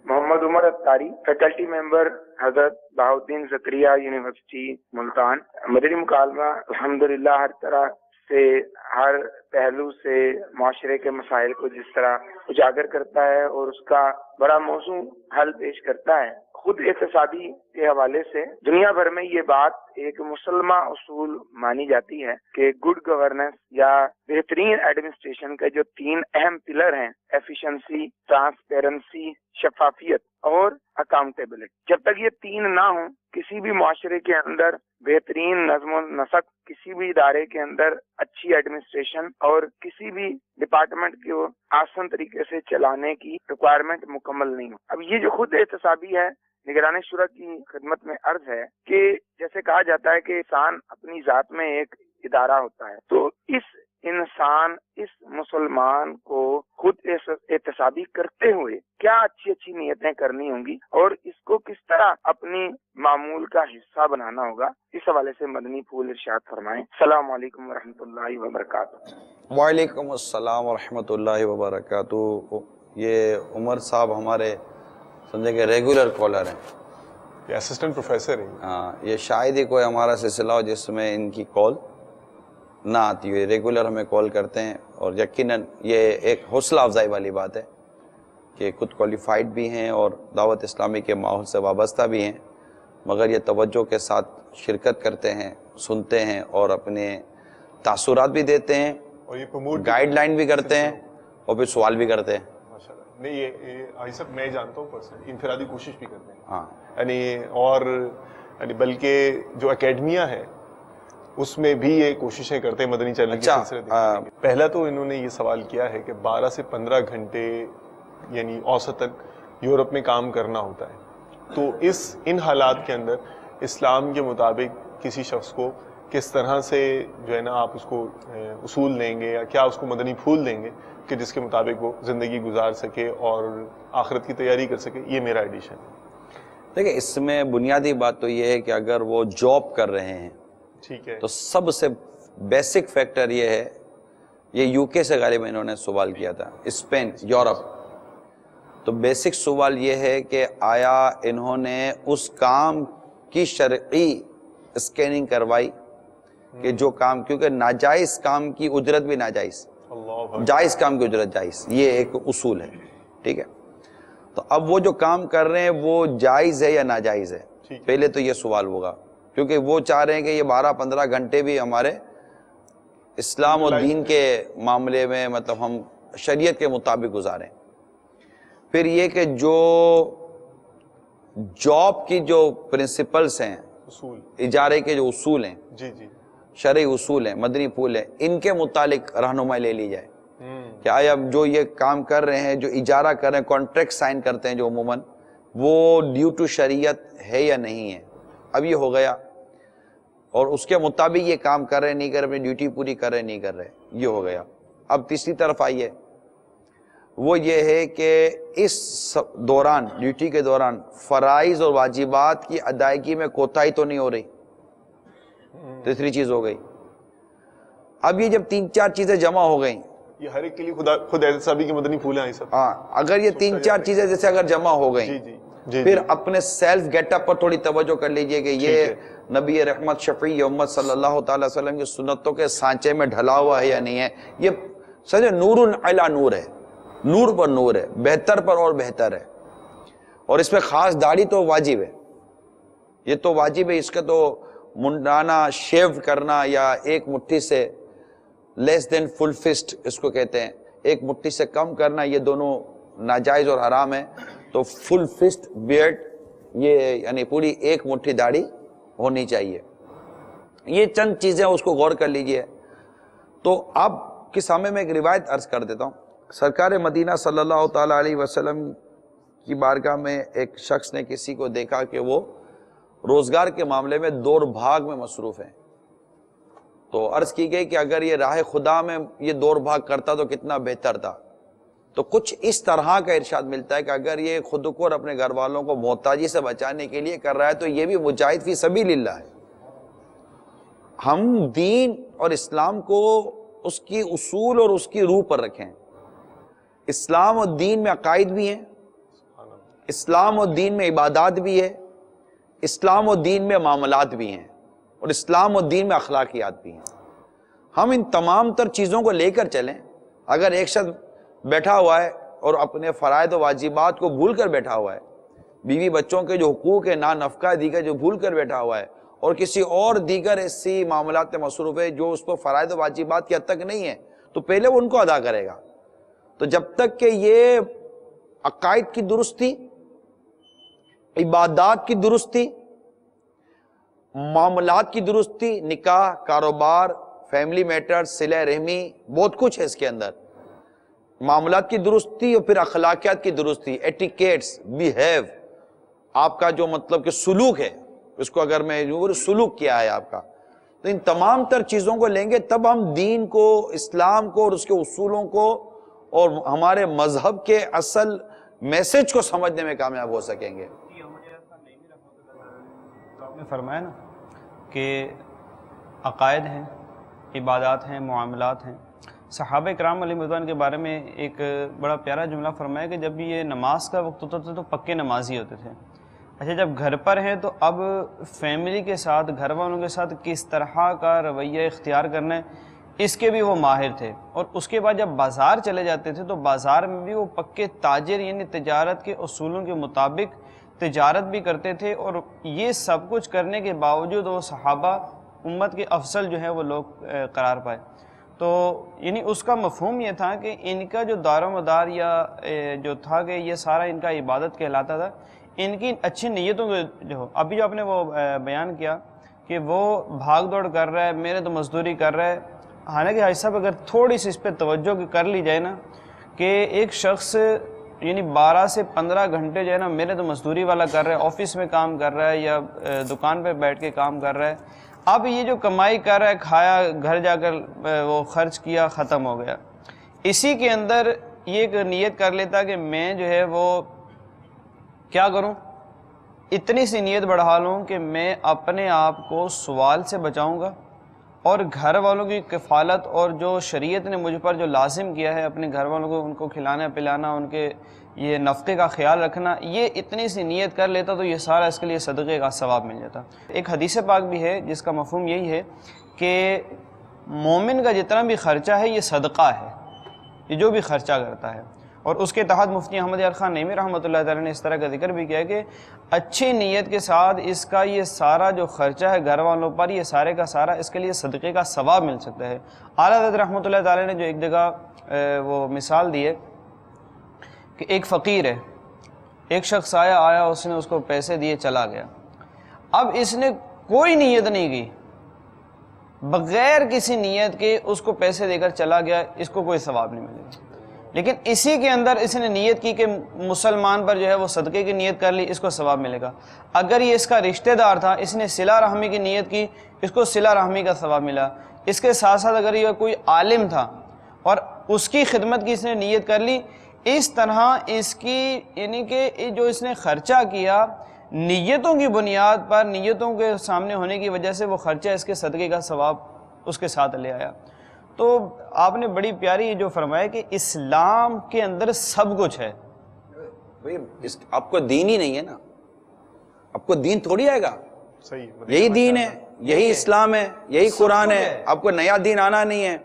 محمد عمر اتاری، فیکلٹی ممبر حضرت بہاؤالدین زکریا یونیورسٹی ملتان. مدنی مکالمہ الحمدللہ ہر طرح سے، ہر پہلو سے معاشرے کے مسائل کو جس طرح اجاگر کرتا ہے اور اس کا بڑا موزوں حل پیش کرتا ہے. خود اقتصادی کے حوالے سے دنیا بھر میں یہ بات ایک مسلمہ اصول مانی جاتی ہے کہ گڈ گورننس یا بہترین ایڈمنسٹریشن کے جو 3 اہم پلر ہیں، ایفیشنسی، ٹرانسپیرنسی، شفافیت اور اکاؤنٹیبلٹی، جب تک یہ 3 نہ ہوں کسی بھی معاشرے کے اندر بہترین نظم و نسق، کسی بھی ادارے کے اندر اچھی ایڈمنسٹریشن اور کسی بھی ڈپارٹمنٹ کو آسان طریقے سے چلانے کی ریکوائرمنٹ مکمل نہیں ہو. اب یہ جو خود احتسابی ہے، نگران شورا کی خدمت میں عرض ہے کہ جیسے کہا جاتا ہے کہ انسان اپنی ذات میں ایک ادارہ ہوتا ہے، تو اس انسان، اس مسلمان کو خود احتسابی کرتے ہوئے کیا اچھی اچھی نیتیں کرنی ہوں گی اور اس کو کس طرح اپنی معمول کا حصہ بنانا ہوگا، اس حوالے سے مدنی پھول ارشاد فرمائیں. السلام علیکم ورحمۃ اللہ وبرکاتہ. وعلیکم السلام ورحمۃ اللہ وبرکاتہ. یہ عمر صاحب ہمارے سمجھے کہ ریگولر کالر ہیں، یہ اسسٹنٹ پروفیسر ہیں. ہاں، یہ شاید ہی کوئی ہمارا سلسلہ ہو جس میں ان کی کال نہ آتی ہوئی ریگولر ہمیں کال کرتے ہیں، اور یقیناً یہ ایک حوصلہ افزائی والی بات ہے کہ خود کوالیفائڈ بھی ہیں اور دعوت اسلامی کے ماحول سے وابستہ بھی ہیں، مگر یہ توجہ کے ساتھ شرکت کرتے ہیں، سنتے ہیں اور اپنے تاثرات بھی دیتے ہیں، اور یہ پروموٹ گائیڈ لائن بھی کرتے ہیں اور پھر سوال بھی کرتے ہیں۔ ماشاءاللہ۔ نہیں یہ آئی صاحب میں جانتا ہوں پرسنل انفرادی کوشش بھی کرتے ہیں، ہاں یعنی اور یعنی بلکہ جو اکیڈمیا ہے اس میں بھی یہ کوششیں کرتے ہیں مدنی چینل کے سلسلے دکھانے کی۔ پہلا تو انہوں نے یہ سوال کیا ہے کہ 12 سے 15 گھنٹے یعنی اوسطاً یورپ میں کام کرنا ہوتا ہے، تو ان حالات کے اندر اسلام کے مطابق کسی شخص کو کس طرح سے جو ہے نا آپ اس کو اصول دیں گے یا کیا اس کو مدنی پھول دیں گے کہ جس کے مطابق وہ زندگی گزار سکے اور آخرت کی تیاری کر سکے، یہ میرا ایڈیشن ہے۔ دیکھیں اس میں بنیادی بات تو یہ ہے کہ اگر وہ جاب کر رہے ہیں ٹھیک ہے، تو سب سے بیسک فیکٹر یہ ہے، یہ یو کے سے غالباً انہوں نے سوال کیا تھا، اسپین، یورپ، تو بیسک سوال یہ ہے کہ آیا انہوں نے اس کام کی شرعی اسکیننگ کروائی کہ جو کام، کیونکہ ناجائز کام کی اجرت بھی ناجائز، اللہ جائز کام کی اجرت جائز، یہ ایک اصول ہے، ٹھیک ہے؟ تو اب وہ جو کام کر رہے ہیں وہ جائز ہے یا ناجائز ہے، پہلے تو یہ سوال ہوگا، کیونکہ وہ چاہ رہے ہیں کہ یہ 12-15 گھنٹے بھی ہمارے اسلام و دین کے معاملے میں مطلب ہم شریعت کے مطابق گزاریں۔ پھر یہ کہ جو جاب کی جو پرنسپلز ہیں، اصول، اجارے کے جو اصول ہیں، جی جی، شرعی اصول ہیں، مدنی پھول ہیں، ان کے متعلق رہنمائی لے لی جائے کہ آیا جو یہ کام کر رہے ہیں، جو اجارہ کر رہے ہیں، کانٹریکٹ سائن کرتے ہیں جو عموماً، وہ ڈیو ٹو شریعت ہے یا نہیں ہے۔ اب یہ ہو گیا، اور اس کے مطابق یہ کام کر رہے نہیں کر رہے، اپنی ڈیوٹی پوری کر رہے نہیں کر رہے، یہ ہو گیا۔ اب تیسری طرف آئیے، وہ یہ ہے کہ اس دوران، ڈیوٹی کے دوران فرائض اور واجبات کی ادائیگی میں کوتاہی تو نہیں ہو رہی، تیسری چیز ہو گئی۔ اب یہ جب 3-4 چیزیں جمع ہو گئیں، یہ ہر ایک کے لیے خود احتسابی کے مدنی پھول ہیں سب۔ ہاں، اگر یہ 3-4 چیزیں جیسے اگر جمع ہو گئیں، جی جی جی، پھر اپنے سیلف گیٹ اپ پر تھوڑی توجہ کر لیجئے کہ یہ نبی رحمت شفیع امت صلی اللہ تعالی وسلم کی سنتوں کے سانچے میں ڈھلا ہوا ہے یا نہیں ہے۔ یہ سمجھے نور علی نور ہے، نور پر نور ہے، بہتر پر اور بہتر ہے، اور اس میں خاص داڑھی تو واجب ہے، یہ تو واجب ہے، اس کا تو منڈانا، شیو کرنا یا ایک مٹھی سے لیس دین فل فسٹ اس کو کہتے ہیں، ایک مٹھی سے کم کرنا، یہ دونوں ناجائز اور حرام ہے۔ تو فل فسٹ بیئرڈ، یہ یعنی پوری ایک مٹھی داڑھی ہونی چاہیے۔ یہ چند چیزیں اس کو غور کر لیجئے۔ تو آپ کے سامنے میں ایک روایت عرض کر دیتا ہوں۔ سرکار مدینہ صلی اللہ تعالیٰ علیہ وسلم کی بارگاہ میں ایک شخص نے کسی کو دیکھا کہ وہ روزگار کے معاملے میں دوڑ بھاگ میں مصروف ہیں، تو عرض کی گئی کہ اگر یہ راہ خدا میں یہ دوڑ بھاگ کرتا تو کتنا بہتر تھا۔ تو کچھ اس طرح کا ارشاد ملتا ہے کہ اگر یہ خود کو اور اپنے گھر والوں کو محتاجی سے بچانے کے لیے کر رہا ہے تو یہ بھی مجاہد فی سبیل اللہ ہے۔ ہم دین اور اسلام کو اس کی اصول اور اس کی روح پر رکھیں۔ اسلام اور دین میں عقائد بھی ہیں، اسلام اور دین میں عبادات بھی ہے، اسلام اور دین میں معاملات بھی ہیں، اور اسلام اور دین میں اخلاقیات بھی ہیں۔ ہم ان تمام تر چیزوں کو لے کر چلیں۔ اگر ایک شخص بیٹھا ہوا ہے اور اپنے فرائض و واجبات کو بھول کر بیٹھا ہوا ہے، بیوی بچوں کے جو حقوق ہے، نفقہ دیگر جو بھول کر بیٹھا ہوا ہے، اور کسی اور دیگر ایسی معاملات میں مصروف ہے جو اس پر فرائض و واجبات کی حد تک نہیں ہے، تو پہلے وہ ان کو ادا کرے گا۔ تو جب تک کہ یہ عقائد کی درستی، عبادات کی درستی، معاملات کی درستی، نکاح، کاروبار، فیملی میٹر، صلہ رحمی، بہت کچھ ہے اس کے اندر، معاملات کی درستی اور پھر اخلاقیات کی درستی، ایٹیکیٹس، بیہیو، آپ کا جو مطلب کہ سلوک ہے، اس کو اگر میں سلوک کیا ہے آپ کا، تو ان تمام تر چیزوں کو لیں گے تب ہم دین کو، اسلام کو اور اس کے اصولوں کو اور ہمارے مذہب کے اصل میسج کو سمجھنے میں کامیاب ہو سکیں گے۔ آپ نے فرمایا نا کہ عقائد ہیں، عبادات ہیں، معاملات ہیں۔ صحابہ کرام علیہ رضوان کے بارے میں ایک بڑا پیارا جملہ فرمایا کہ جب بھی یہ نماز کا وقت ہوتا تھا تو پکے نمازی ہوتے تھے۔ اچھا، جب گھر پر ہیں تو اب فیملی کے ساتھ، گھر والوں کے ساتھ کس طرح کا رویہ اختیار کرنا ہے، اس کے بھی وہ ماہر تھے. اور اس کے بعد جب بازار چلے جاتے تھے تو بازار میں بھی وہ پکے تاجر یعنی تجارت کے اصولوں کے مطابق تجارت بھی کرتے تھے. اور یہ سب کچھ کرنے کے باوجود وہ صحابہ امت کے افضل جو ہے وہ لوگ قرار پائے. تو یعنی اس کا مفہوم یہ تھا کہ ان کا جو دار و مدار یا جو تھا کہ یہ سارا ان کا عبادت کہلاتا تھا. ان کی اچھی نیتوں کے جو ابھی جو آپ نے وہ بیان کیا کہ وہ بھاگ دوڑ کر رہا ہے, محنت تو مزدوری کر رہا ہے. حالانکہ حاجی صاحب اگر تھوڑی سی اس پہ توجہ کر لی جائے نا کہ ایک شخص یعنی 12 سے 15 گھنٹے جو ہے نا محنت مزدوری والا کر رہا ہے, آفس میں کام کر رہا ہے یا دکان پہ بیٹھ کے کام کر رہا ہے, اب یہ جو کمائی کر رہا ہے کھایا گھر جا کر وہ خرچ کیا ختم ہو گیا. اسی کے اندر یہ ایک نیت کر لیتا کہ میں جو ہے وہ کیا کروں, اتنی سی نیت بڑھا لوں کہ میں اپنے آپ کو سوال سے بچاؤں گا اور گھر والوں کی کفالت اور جو شریعت نے مجھ پر جو لازم کیا ہے اپنے گھر والوں کو ان کو کھلانا پلانا, ان کے یہ نفقے کا خیال رکھنا, یہ اتنی سی نیت کر لیتا تو یہ سارا اس کے لیے صدقے کا ثواب مل جاتا. ایک حدیث پاک بھی ہے جس کا مفہوم یہی ہے کہ مومن کا جتنا بھی خرچہ ہے یہ صدقہ ہے, یہ جو بھی خرچہ کرتا ہے. اور اس کے تحت مفتی احمد یار خان نعیمی رحمۃ اللہ تعالیٰ نے اس طرح کا ذکر بھی کیا کہ اچھی نیت کے ساتھ اس کا یہ سارا جو خرچہ ہے گھر والوں پر, یہ سارے کا سارا اس کے لیے صدقے کا ثواب مل سکتا ہے. اعلیٰ حضرت رحمۃ اللہ تعالیٰ نے جو ایک جگہ وہ مثال دی ہے کہ ایک فقیر ہے, ایک شخص آیا اس نے اس کو پیسے دیے چلا گیا. اب اس نے کوئی نیت نہیں کی, بغیر کسی نیت کے اس کو پیسے دے کر چلا گیا, اس کو کوئی ثواب نہیں ملے گا. لیکن اسی کے اندر اس نے نیت کی کہ مسلمان پر جو ہے وہ صدقے کی نیت کر لی, اس کو ثواب ملے گا. اگر یہ اس کا رشتہ دار تھا, اس نے صلہ رحمی کی نیت کی, اس کو صلہ رحمی کا ثواب ملا. اس کے ساتھ ساتھ اگر یہ کوئی عالم تھا اور اس کی خدمت کی اس نے نیت کر لی, اس طرح اس کی یعنی کہ جو اس نے خرچہ کیا نیتوں کی بنیاد پر, نیتوں کے سامنے ہونے کی وجہ سے وہ خرچہ اس کے صدقے کا ثواب اس کے ساتھ لے آیا. تو آپ نے بڑی پیاری جو فرمایا کہ اسلام کے اندر سب کچھ ہے. آپ کو دین ہی نہیں ہے نا, آپ کو دین تھوڑی آئے گا. صحیح, یہی دین ہے, یہی اسلام ہے, یہی قرآن ہے, آپ کو نیا دین آنا نہیں ہے.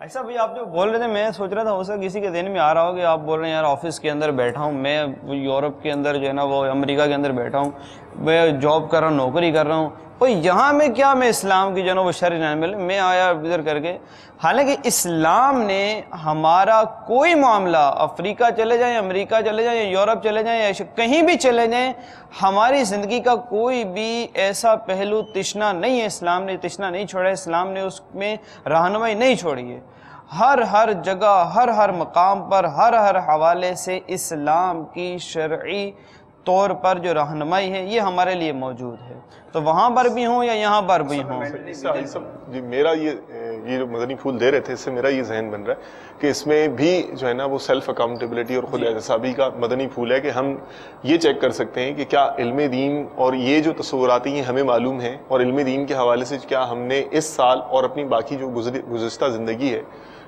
ایسا بھائی آپ جو بول رہے تھے میں سوچ رہا تھا ہو سکتا کسی کے ذہن میں آ رہا ہو کہ آپ بول رہے ہیں یار آفس کے اندر بیٹھا ہوں میں, یورپ کے اندر جو ہے نا وہ امریکہ کے اندر بیٹھا ہوں, میں جاب کر رہا ہوں, نوکری کر رہا ہوں, کوئی یہاں میں کیا میں اسلام کی جو ہے نا وہ شرع نہ ملے, میں آیا ادھر کر کے. حالانکہ اسلام نے ہمارا کوئی معاملہ, افریقہ چلے جائیں, امریکہ چلے جائیں, یورپ چلے جائیں, یا کہیں بھی چلے جائیں, ہماری زندگی کا کوئی بھی ایسا پہلو تشنا نہیں ہے, اسلام نے تشنا نہیں چھوڑا ہے, اسلام نے اس میں رہنمائی نہیں چھوڑی ہے. ہر جگہ, ہر مقام پر, ہر حوالے سے اسلام کی شرعی طور پر جو رہنمائی ہے یہ ہمارے لیے موجود ہے. تو وہاں پر بھی ہوں یا یہاں پر بھی ہوں. جی میرا یہ جو مدنی پھول دے رہے تھے, اس سے میرا یہ ذہن بن رہا ہے کہ اس میں بھی جو ہے نا وہ سیلف اکاؤنٹیبلٹی اور خود احتسابی کا مدنی پھول ہے کہ ہم یہ چیک کر سکتے ہیں کہ کیا علم دین اور یہ جو تصورات ہیں ہمیں معلوم ہیں, اور علم دین کے حوالے سے کیا ہم نے اس سال اور اپنی باقی جو گزشتہ زندگی ہے,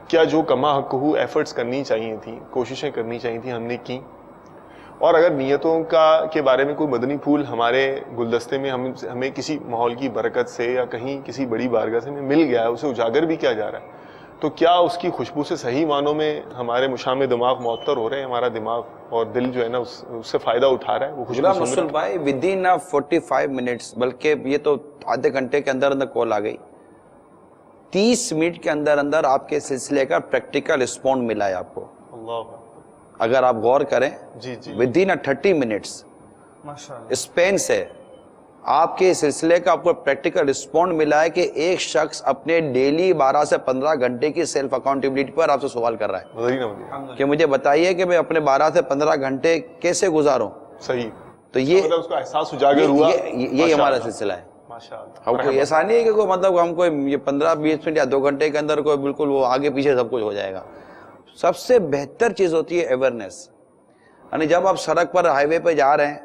کیا جو کما حق ہو ایفرٹس کرنی چاہیے تھیں, کوششیں کرنی چاہیے تھیں, ہم نے کی. اور اگر نیتوں کے بارے میں کوئی مدنی پھول ہمارے گلدستے میں ہمیں کسی ماحول کی برکت سے یا کہیں کسی بڑی بارگاہ سے مل گیا ہے, اسے اجاگر بھی کیا جا رہا ہے, تو کیا اس کی خوشبو سے صحیح معنوں میں ہمارے مشام دماغ معطر ہو رہے ہیں, ہمارا دماغ اور دل جو ہے نا اس سے فائدہ اٹھا رہا ہے وہ خوشبو سن رہا ہے. ودین 45 منٹس, بلکہ یہ تو آدھے گھنٹے کے اندر کال آ گئی, 30 منٹ کے اندر آپ کے سلسلے کا پریکٹیکل رسپونڈ ملا ہے آپ کو. اللہ اگر آپ غور کریں, جی ودین 30 منٹس اسپین سے آپ کے سلسلے کا آپ کو پریکٹیکل رسپونڈ ملا ہے کہ ایک شخص اپنے ڈیلی 12 سے 15 گھنٹے کی سیلف اکاؤنٹیبلٹی پر آپ سے سوال کر رہا ہے کہ مجھے بتائیے کہ میں اپنے 12 سے 15 گھنٹے کیسے گزاروں. صحیح, تو یہ اس کا احساس اجاگر ہوا, یہی ہمارا سلسلہ ہے. ہم کو ایسا نہیں ہے کہ کوئی مطلب ہم کو یہ 15-20 منٹ یا 2 گھنٹے کے اندر کوئی بالکل وہ آگے پیچھے سب کچھ ہو جائے گا. سب سے بہتر چیز ہوتی ہے اویئرنیس. یعنی جب آپ سڑک پر ہائی وے پہ جا رہے ہیں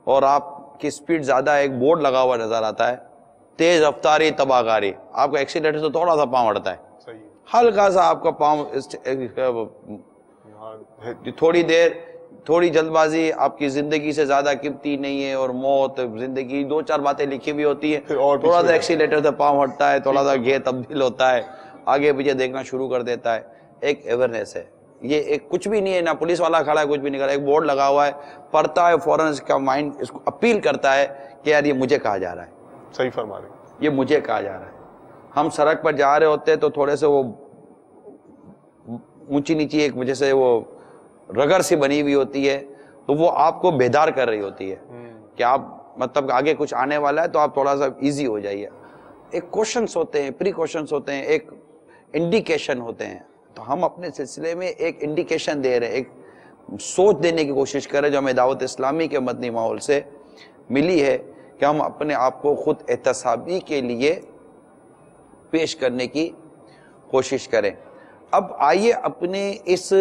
اور آپ کی سپیڈ زیادہ ہے, ایک بورڈ لگا ہوا نظر آتا ہے تیز رفتاری تباہ کاری, آپ کا ایکسیلیٹر سے تھوڑا سا پاؤں ہٹتا ہے, ہلکا سا آپ کا پاؤں, تھوڑی جلد بازی آپ کی زندگی سے زیادہ قیمتی نہیں ہے, اور موت زندگی 2-4 باتیں لکھی ہوئی ہوتی ہیں, تھوڑا سا ایکسیلیٹر سے پاؤں ہٹتا ہے, تھوڑا سا گیئر تبدیل ہوتا ہے, آگے پیچھے دیکھنا شروع کر دیتا ہے. ایک اویئرنیس ہے, یہ ایک کچھ بھی نہیں ہے, نہ پولیس والا کھڑا ہے, کچھ بھی نہیں کر رہا, ایک بورڈ لگا ہوا ہے, پڑھتا ہے, فوراً اس کا مائنڈ اس کو اپیل کرتا ہے کہ یار یہ مجھے کہا جا رہا ہے, صحیح فرما رہے ہیں. یہ مجھے کہا جا رہا ہے. ہم سڑک پر جا رہے ہوتے ہیں تو تھوڑے سے وہ اونچی نیچی ایک وجہ سے وہ رگر سی بنی ہوئی ہوتی ہے, تو وہ آپ کو بیدار کر رہی ہوتی ہے کہ آپ مطلب آگے کچھ آنے والا ہے تو آپ تھوڑا سا ایزی ہو جائیے. ایک کوشچنس ہوتے ہیں, پری کوشچنس ہوتے ہیں, ایک انڈیکیشن ہوتے ہیں. تو ہم اپنے سلسلے میں ایک انڈیکیشن دے رہے ہیں, ایک سوچ دینے کی کوشش کر رہے ہیں جو ہمیں دعوت اسلامی کے مدنی ماحول سے ملی ہے کہ ہم اپنے آپ کو خود احتسابی کے لیے پیش کرنے کی کوشش کریں. اب آئیے اپنے اس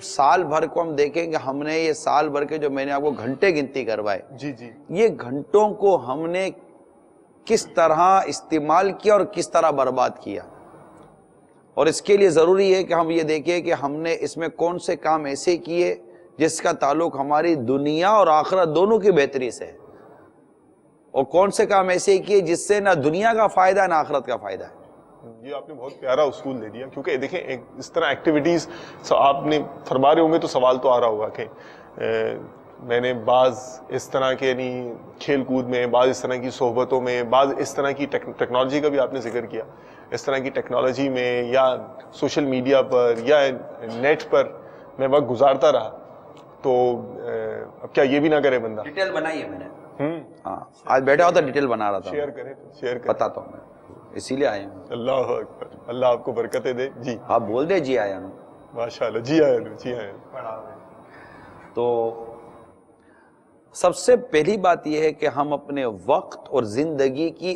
سال بھر کو ہم دیکھیں کہ ہم نے یہ سال بھر کے جو میں نے آپ کو گھنٹے گنتی کروائے, جی جی, یہ گھنٹوں کو ہم نے کس طرح استعمال کیا اور کس طرح برباد کیا. اور اس کے لیے ضروری ہے کہ ہم یہ دیکھیں کہ ہم نے اس میں کون سے کام ایسے کیے جس کا تعلق ہماری دنیا اور آخرت دونوں کی بہتری سے ہے, اور کون سے کام ایسے کیے جس سے نہ دنیا کا فائدہ نہ آخرت کا فائدہ ہے. یہ آپ نے بہت پیارا اصول دے دیا, کیونکہ دیکھیں اس طرح ایکٹیویٹیز آپ نے فرما رہے ہوں گے تو سوال تو آ رہا ہوگا کہ میں نے بعض اس طرح کے یعنی کھیل کود میں, بعض اس طرح کی صحبتوں میں, بعض اس طرح کی ٹیکنالوجی کا بھی آپ نے ذکر کیا, اس طرح کی ٹیکنالوجی میں یا سوشل میڈیا پر یا نیٹ پر میں وقت گزارتا رہا, تو اب کیا یہ بھی نہ کرے بندہ. ڈیٹیل بنائی ہے میں نے, ہاں آج بیٹھا ہوتا ڈیٹیل بنا رہا تھا, شیئر کریں بتاتا ہوں میں, اسی لیے آئے ہیں. اللہ اکبر, اللہ آپ کو برکتیں دے. جی آپ بول دے جی آیا ہوں. ماشاءاللہ, جی آیا نو, جی آیا. تو سب سے پہلی بات یہ ہے کہ ہم اپنے وقت اور زندگی کی